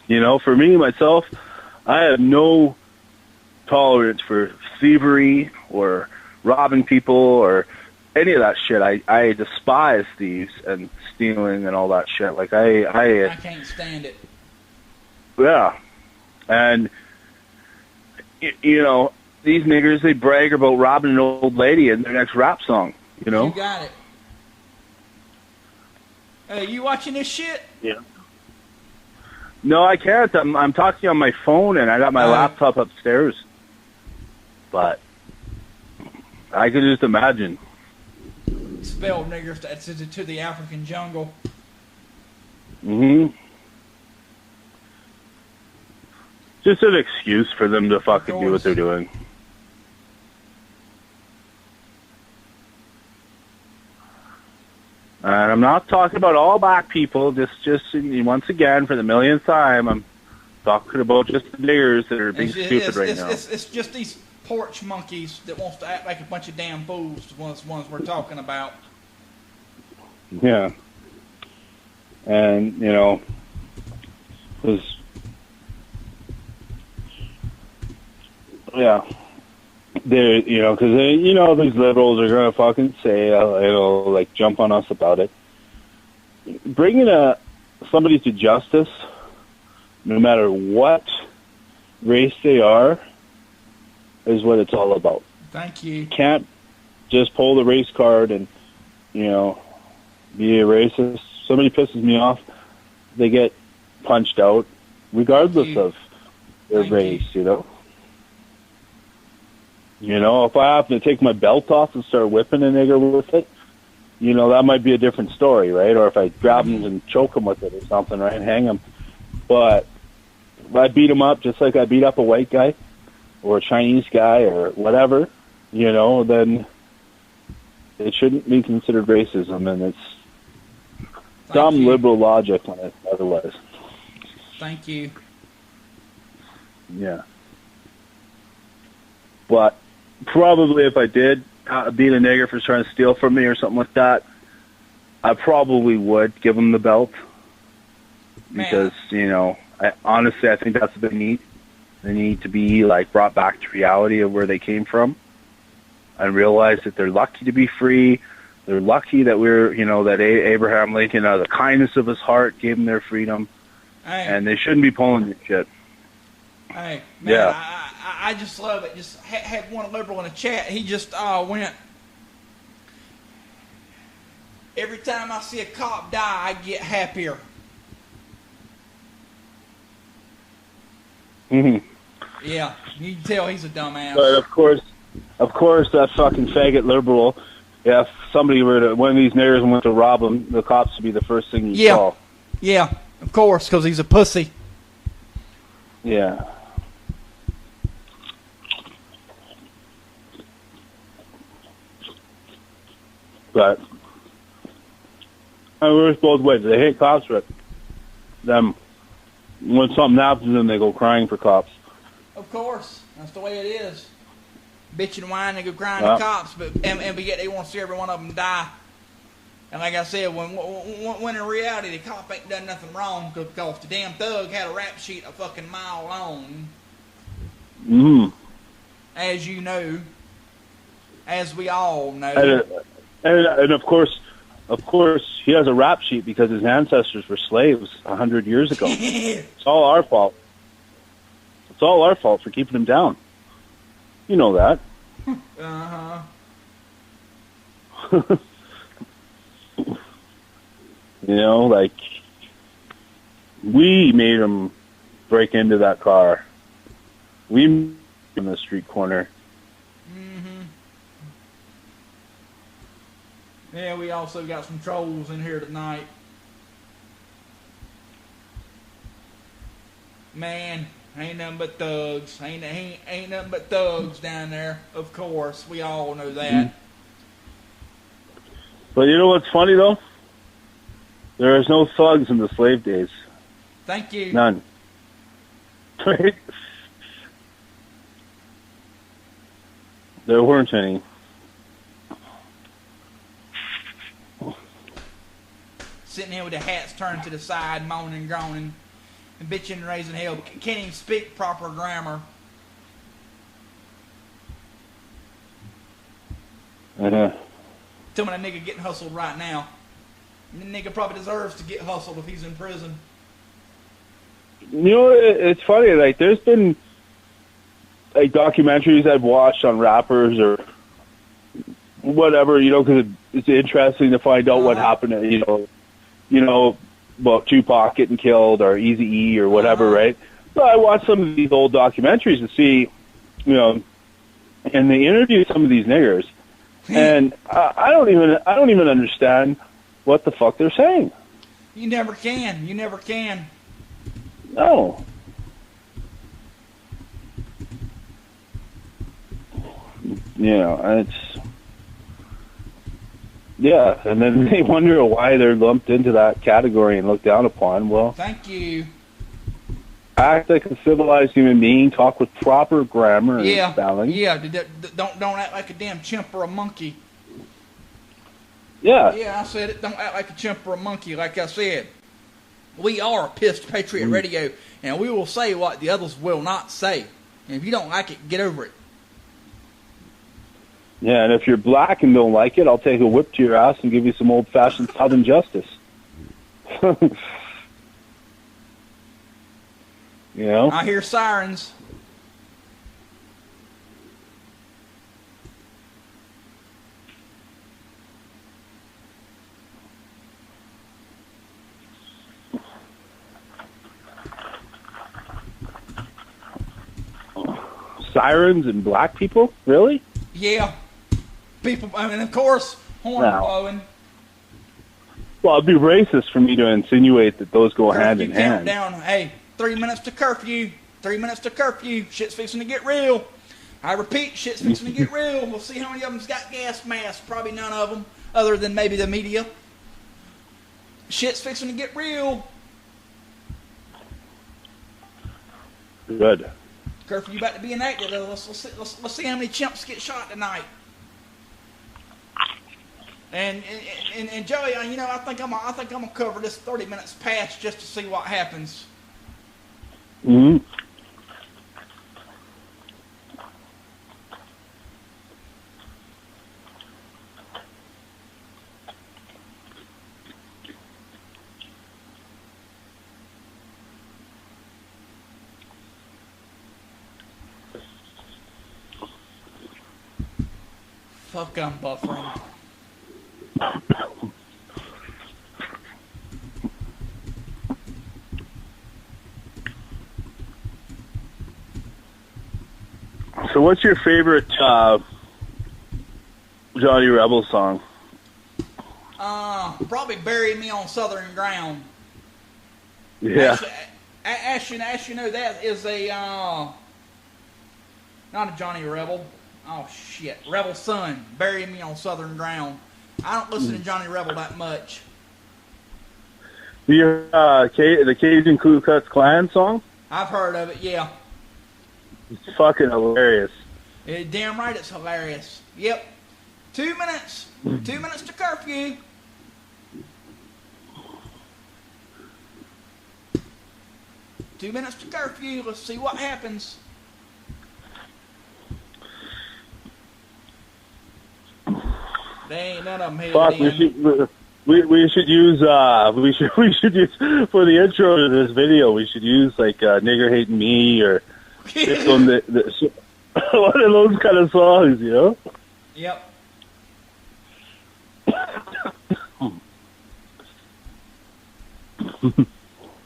You know, for me, myself, I have no tolerance for thievery or robbing people or any of that shit. I despise thieves and stealing and all that shit. Like, I can't stand it. Yeah. And, you know, these niggers, they brag about robbing an old lady in their next rap song, you know? You got it. You watching this shit? Yeah. No, I can't. I'm talking on my phone, and I got my laptop upstairs. But I could just imagine. Spell niggers to the African jungle. Mm-hmm. Just an excuse for them to fucking do what they're doing. And I'm not talking about all black people. Just once again, for the millionth time, I'm talking about just the niggers that are being stupid right now. It's just these porch monkeys that wants to act like a bunch of damn fools. The ones we're talking about. Yeah. And, you know, because, yeah. They're, you know, because, you know, these liberals are going to fucking say, you know, like, jump on us about it. Bringing somebody to justice, no matter what race they are, is what it's all about. Thank you. You can't just pull the race card and, you know, be a racist. Somebody pisses me off, they get punched out, regardless of their race, you know? You know, if I happen to take my belt off and start whipping a nigger with it, you know, that might be a different story, right? Or if I grab him and choke him with it or something, right, hang him. But if I beat him up just like I beat up a white guy or a Chinese guy or whatever, you know, then it shouldn't be considered racism, and it's dumb liberal logic when it's otherwise. Thank you. Yeah. But probably if I did beat a nigger for trying to steal from me or something like that, I probably would give him the belt. Because, you know, honestly, I think that's what they need. They need to be, like, brought back to reality of where they came from and realize that they're lucky to be free. They're lucky that we're, you know, that Abraham Lincoln, out of the kindness of his heart, gave them their freedom. Hey, and they shouldn't be pulling this shit. hey, man, Yeah. I just love it. Just had one liberal in the chat. He just went. Every time I see a cop die, I get happier. Hmm. Yeah, you can tell he's a dumbass. But of course, that fucking faggot liberal. If somebody were to, one of these niggers went to rob him, the cops would be the first thing you call. Yeah, of course, because he's a pussy. Yeah. But it works both ways. They hate cops, but them when something happens to them, they go crying for cops. Of course, that's the way it is. Bitch and whine and go crying Yeah. to cops, but yet they want to see every one of them die. And like I said, when in reality the cop ain't done nothing wrong because the damn thug had a rap sheet a fucking mile long, as you know, as we all know. And of course, he has a rap sheet because his ancestors were slaves 100 years ago. It's all our fault. It's all our fault for keeping him down. You know that. Uh-huh. You know, like, we made him break into that car. We made him in the street corner. Mm-hmm. Yeah, we also got some trolls in here tonight. Man, ain't nothing but thugs. Ain't nothing but thugs down there. Of course, we all know that. But you know what's funny, though? There is no thugs in the slave days. Thank you. None. Right? There weren't any. Sitting here with their hats turned to the side, moaning and groaning, and bitching and raising hell. Can't even speak proper grammar. Uh-huh. Tell me that nigga getting hustled right now. And the nigga probably deserves to get hustled if he's in prison. You know, it's funny, like, there's been, like, documentaries I've watched on rappers or whatever, you know, because it's interesting to find out what happened, you know, about Tupac getting killed or Eazy-E or whatever, right? So I watched some of these old documentaries to see, you know, and they interview some of these niggers, and I don't even understand what the fuck they're saying. You never can. You never can. No. You know, yeah, and then they wonder why they're lumped into that category and looked down upon. Well, Thank you. act like a civilized human being, talk with proper grammar and Yeah. spelling. Yeah. Don't act like a damn chimp or a monkey. Yeah. Yeah, I said it. Don't act like a chimp or a monkey. Like I said, we are Pissed Patriot Radio, and we will say what the others will not say. And if you don't like it, get over it. Yeah, and if you're black and don't like it, I'll take a whip to your ass and give you some old-fashioned Southern justice. You know? I hear sirens. Sirens and black people? Really? Yeah. People, I mean, of course, horn No. blowing. Well, it'd be racist for me to insinuate that those go hand in Curfew hand. countdown. Hey, 3 minutes to curfew. 3 minutes to curfew. Shit's fixing to get real. I repeat, shit's fixing to get real. We'll see how many of them's got gas masks. Probably none of them, other than maybe the media. Shit's fixing to get real. Good. Curfew about to be enacted. Let's see how many chimps get shot tonight. And Joey, you know, I think I'm gonna cover this 30 minutes past just to see what happens. Hmm. Fuck, I'm buffering. So what's your favorite Johnny Rebel song? Probably Bury Me on Southern Ground. Yeah. Actually, you know, that is a, not a Johnny Rebel. Oh, shit. Rebel Son, Bury Me on Southern Ground. I don't listen to Johnny Rebel that much. The Cajun Ku Klux Klan song? I've heard of it, yeah. It's fucking hilarious. Damn right it's hilarious. Yep. 2 minutes. 2 minutes to curfew. Two minutes to curfew. Let's see what happens. They ain't none of them headed Fuck, in. we should use for the intro to this video. We should use like "Nigger Hating Me" or one of those kind of songs, you know. Yep.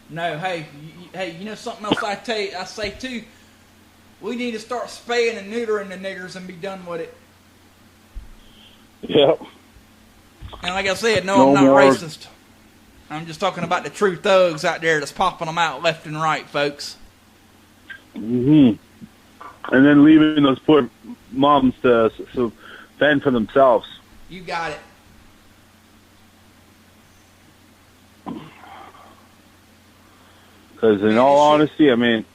No, hey, you know something else I say too? We need to start spaying and neutering the niggers and be done with it. Yep. And like I said, no, I'm not racist. I'm just talking about the true thugs out there that's popping them out left and right, folks. And then leaving those poor moms to fend for themselves. You got it. Because in all honesty, I mean,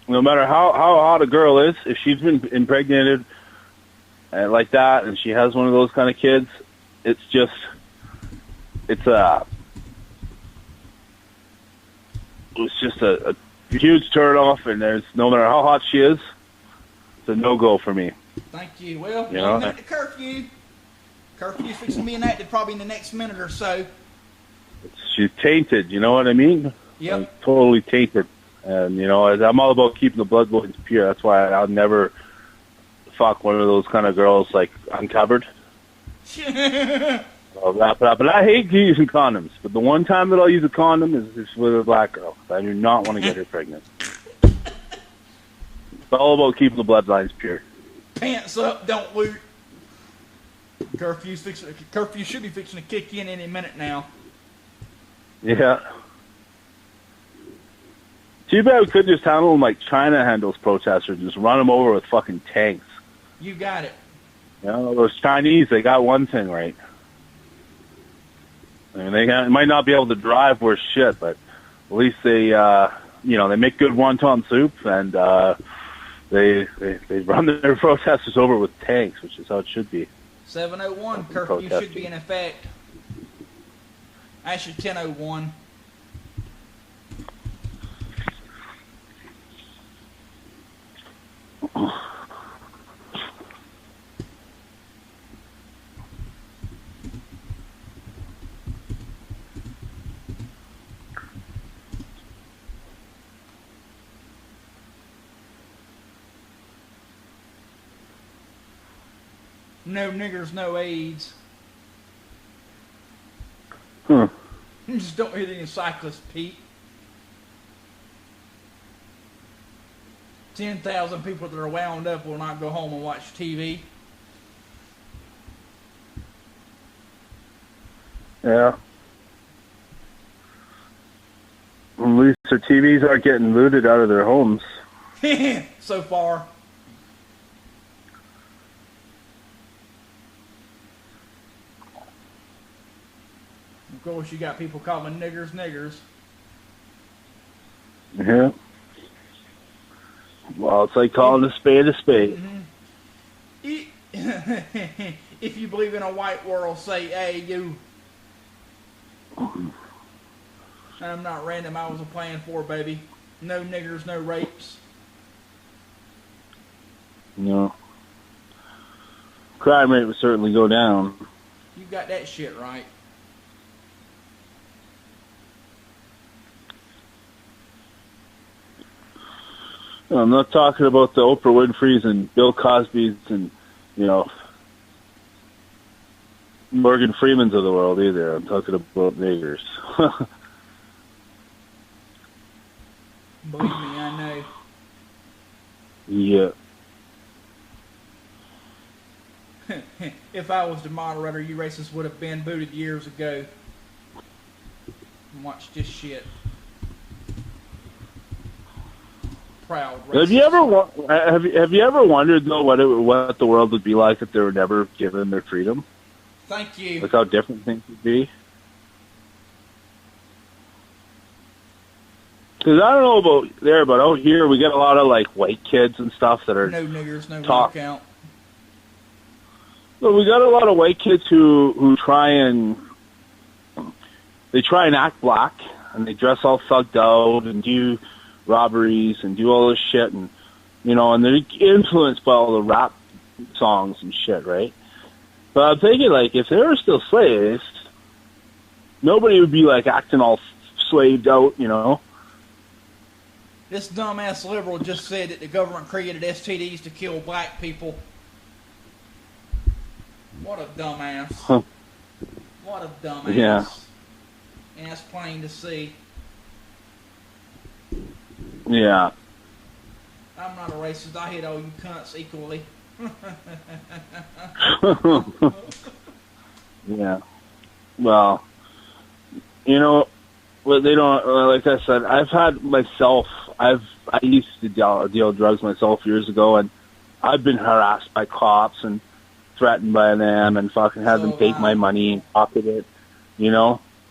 no matter how hot a girl is, if she's been impregnated like that and she has one of those kind of kids, it's a huge turn off, and there's no matter how hot she is, it's a no-go for me. Thank you. Well, 1 know, minute to curfew. Curfew's fixing to be enacted probably in the next minute or so. She's tainted, you know what I mean? Yep. Like, totally tainted. And, you know, I'm all about keeping the bloodlines pure. That's why I'll never fuck one of those kind of girls, like, uncovered. But I hate using condoms. But the one time that I'll use a condom is with a black girl. I do not want to get her pregnant. It's all about keeping the bloodlines pure. Pants up, don't loot. Curfew should be fixing to kick in any minute now. Yeah. Too bad we could just handle them like China handles protesters, just run them over with fucking tanks. You got it. You know, those Chinese, they got one thing right. I mean, they might not be able to drive worth shit, but at least they, they make good wonton soup, and they run their protesters over with tanks, which is how it should be. 7:01 curfew should be in effect. Actually, 10:01. No niggers, no AIDS. Huh. Just don't hit any cyclists, Pete. 10,000 people that are wound up will not go home and watch TV. Yeah. At least their TVs aren't getting looted out of their homes. So far. Of course, you got people calling niggers niggers. Yeah. Well, it's like calling a spade a spade. Mm-hmm. If you believe in a white world, say, hey, you. I'm not random. I was a plan for, baby. No niggers, no rapes. No. Crime rate would certainly go down. You got that shit right. I'm not talking about the Oprah Winfrey's and Bill Cosby's and, Morgan Freemans of the world either. I'm talking about niggers. Believe me, I know. Yeah. If I was the moderator, you racists would have been booted years ago. Watch this shit. Proud racist. Have you ever wondered though what the world would be like if they were never given their freedom? Thank you. Like how different things would be. Because I don't know about there, but out here we get a lot of like white kids and stuff that are no niggers, no talk. count. Well, we got a lot of white kids who try and act black and they dress all thugged out and do robberies and do all this shit and and they're influenced by all the rap songs and shit, right? But I'm thinking like if they were still slaves, nobody would be like acting all slaved out, This dumbass liberal just said that the government created STDs to kill black people. What a dumbass. Huh. What a dumbass. Yeah. And that's plain to see. Yeah. I'm not a racist. I hate all you cunts equally. Yeah. Well, what they don't, like I said, I've had myself, I used to deal drugs myself years ago, and I've been harassed by cops and threatened by them and fucking had them take my money and pocket it,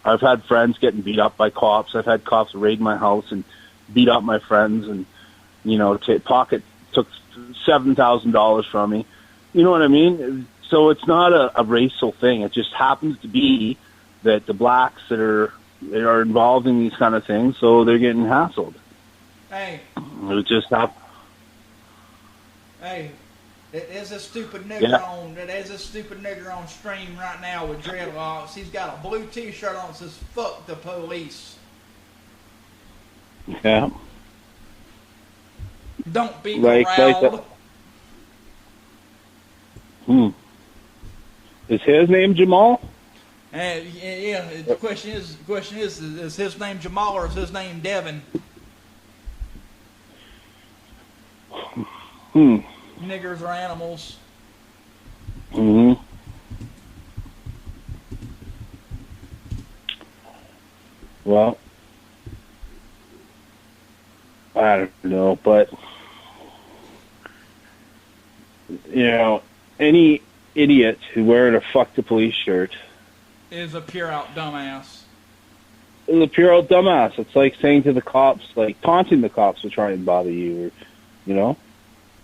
I've had friends getting beat up by cops. I've had cops raid my house and beat up my friends and, took $7,000 from me. You know what I mean? So it's not a racial thing. It just happens to be that the blacks that are involved in these kind of things, so they're getting hassled. Hey. It just happens. Hey. There's a stupid nigger on stream right now with dreadlocks. He's got a blue T-shirt on that says "Fuck the police." Yeah. Don't be corralled. Is his name Jamal? Yeah. The question is his name Jamal or is his name Devin? Niggers are animals. Mm-hmm. Well, I don't know, but any idiot who wearing a "fuck the police" shirt is a pure out dumbass. Is a pure out dumbass. It's like saying to the cops, like taunting the cops to try and bother you, or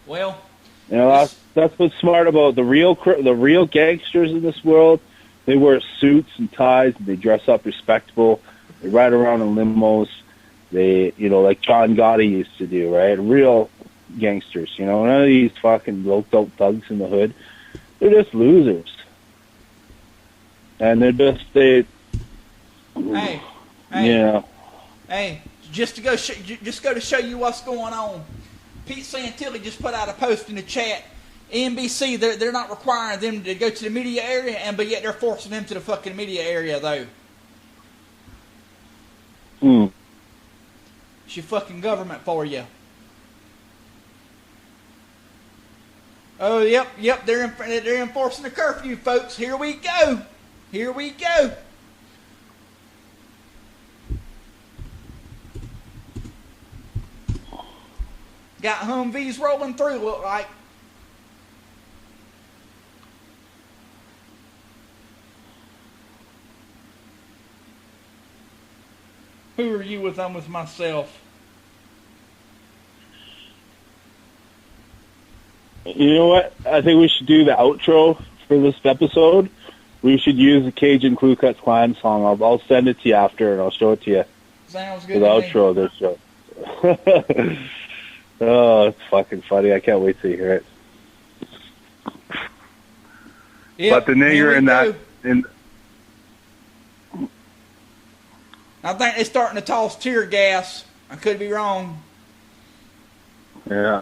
Well, that's what's smart about the real gangsters in this world. They wear suits and ties and they dress up respectable. They ride around in limos. They, like John Gotti used to do, right? Real gangsters, none of these fucking low-dope thugs in the hood. They're just losers. And Hey, just to show you what's going on. Pete Santilli just put out a post in the chat. NBC, they're not requiring them to go to the media area, but yet they're forcing them to the fucking media area, though. It's your fucking government for you. Oh, yep, they're enforcing the curfew, folks. Here we go. Got Humvees rolling through, look like. Who are you with? I'm with myself. You know what? I think we should do the outro for this episode. We should use the Cajun Ku Klux Klan song. I'll send it to you after, and I'll show it to you. Sounds good. For the outro of this show. Oh, it's fucking funny. I can't wait to hear it. Yep, but the nigger I think they're starting to toss tear gas. I could be wrong. Yeah.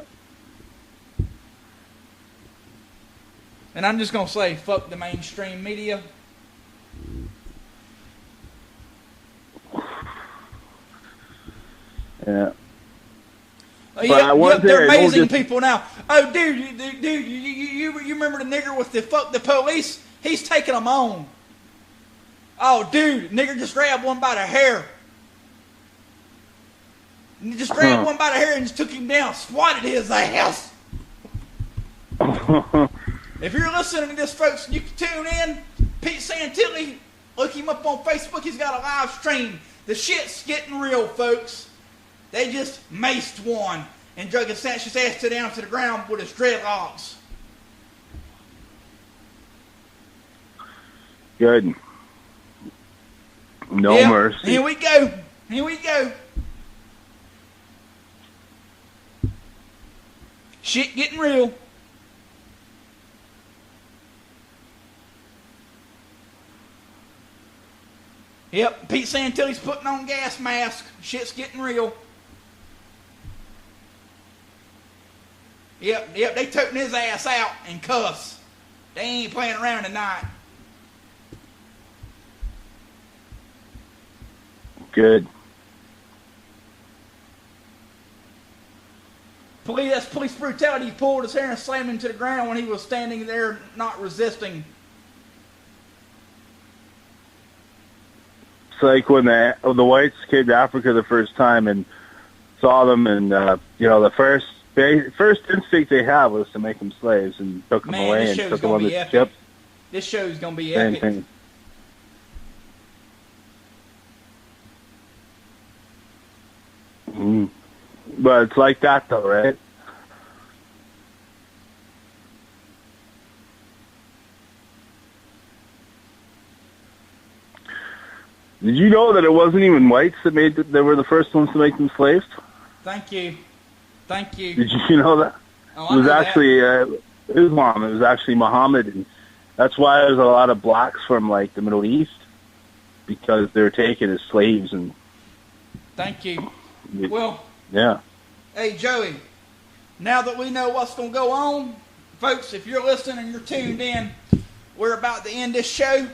And I'm just going to say, fuck the mainstream media. Yeah. Yep, they're amazing people now. Oh, dude, you remember the nigger with the fuck the police? He's taking them on. Oh, dude, nigger just grabbed one by the hair. And just grabbed one by the hair and just took him down, swatted his ass. If you're listening to this, folks, you can tune in. Pete Santilli, look him up on Facebook. He's got a live stream. The shit's getting real, folks. They just maced one and drug his ass down to the ground with his dreadlocks. Good. No mercy. Here we go. Shit getting real. Yep, Pete Santilli's putting on gas mask. Shit's getting real. Yep, they toting his ass out and cuss. They ain't playing around tonight. Good. That's police brutality. He pulled his hair and slammed him to the ground when he was standing there not resisting. It's like when the whites came to Africa the first time and saw them, and the first instinct they had was to make them slaves and took them away and took them on the ship. This show's gonna be Same epic. thing. But it's like that though, right? Did you know that it wasn't even whites that were the first ones to make them slaves? Thank you. Did you know that? Oh, it was actually Islam. It was actually Muhammad, and that's why there's a lot of blacks from like the Middle East, because they're taken as slaves. And thank you. Well, yeah. Hey Joey, now that we know what's gonna go on, folks, if you're listening and you're tuned in, we're about to end this show.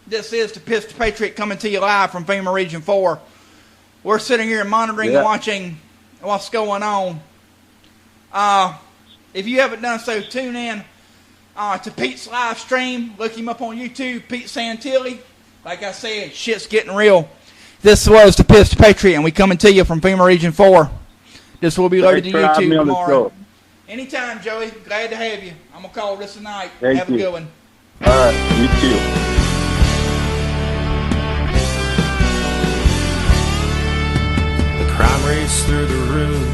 This is the Pistol Patriot coming to you live from FEMA Region 4. We're sitting here monitoring and watching what's going on. If you haven't done so, tune in to Pete's live stream. Look him up on YouTube, Pete Santilli. Like I said, shit's getting real. This was the Pistol Patriot, and we coming to you from FEMA Region 4. This will be loaded to YouTube tomorrow. Anytime, Joey. Glad to have you. I'm going to call this tonight. Have a good one. All right, you too. Crime rates through the roof.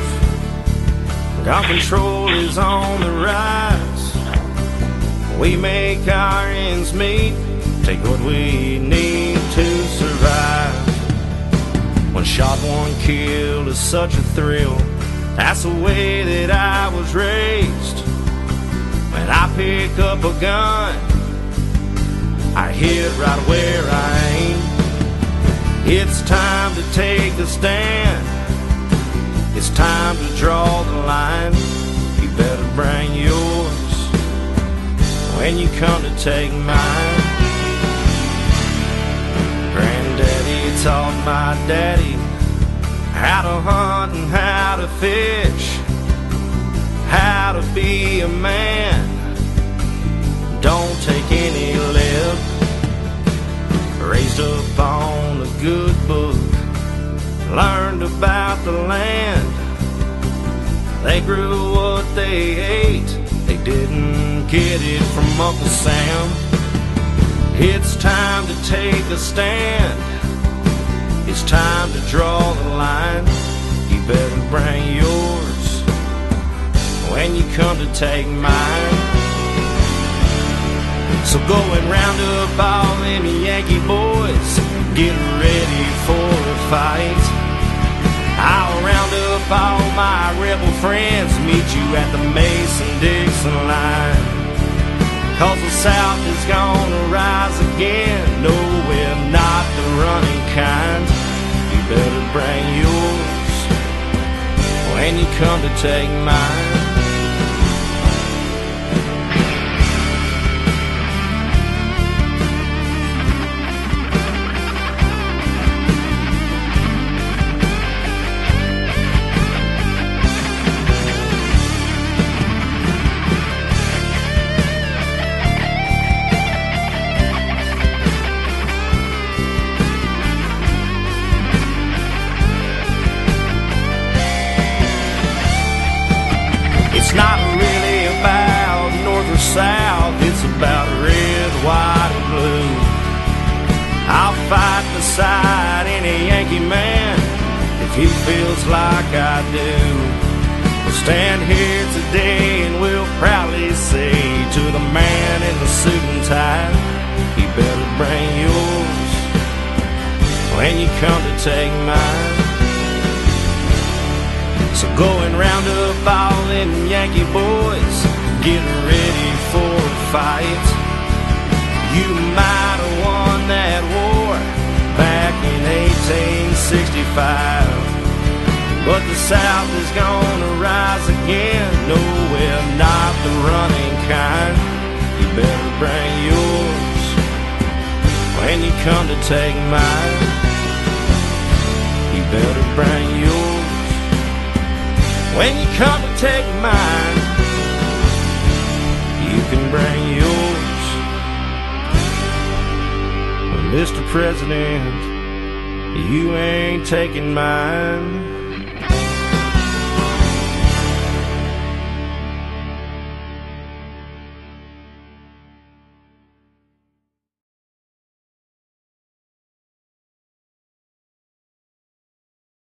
Gun control is on the rise. We make our ends meet, take what we need to survive. One shot, one kill is such a thrill. That's the way that I was raised. When I pick up a gun, I hit right where I aim. It's time to take a stand. It's time to draw the line. You better bring yours when you come to take mine. Granddaddy taught my daddy how to hunt and how to fish, how to be a man. Don't take any lip. Raised up on a good book, learned about the land. They grew what they ate, they didn't get it from Uncle Sam. It's time to take a stand. It's time to draw the line. You better bring yours when you come to take mine. So go and round up all them Yankee boys, get ready for a fight. I'll round up all my rebel friends, meet you at the Mason-Dixon line. 'Cause the South is gonna rise again. No, we're not the running kind. You better bring yours when you come to take mine. he feels like I do. We'll stand here today and we'll proudly say to the man in the suit and tie, you better bring yours when you come to take mine. So go and round up all them Yankee boys, get ready for a fight. You might have won that war back in 1865, but the South is gonna rise again. No, we're not the running kind. You better bring yours when you come to take mine. You better bring yours when you come to take mine. You can bring yours. But Mr. President, you ain't taking mine.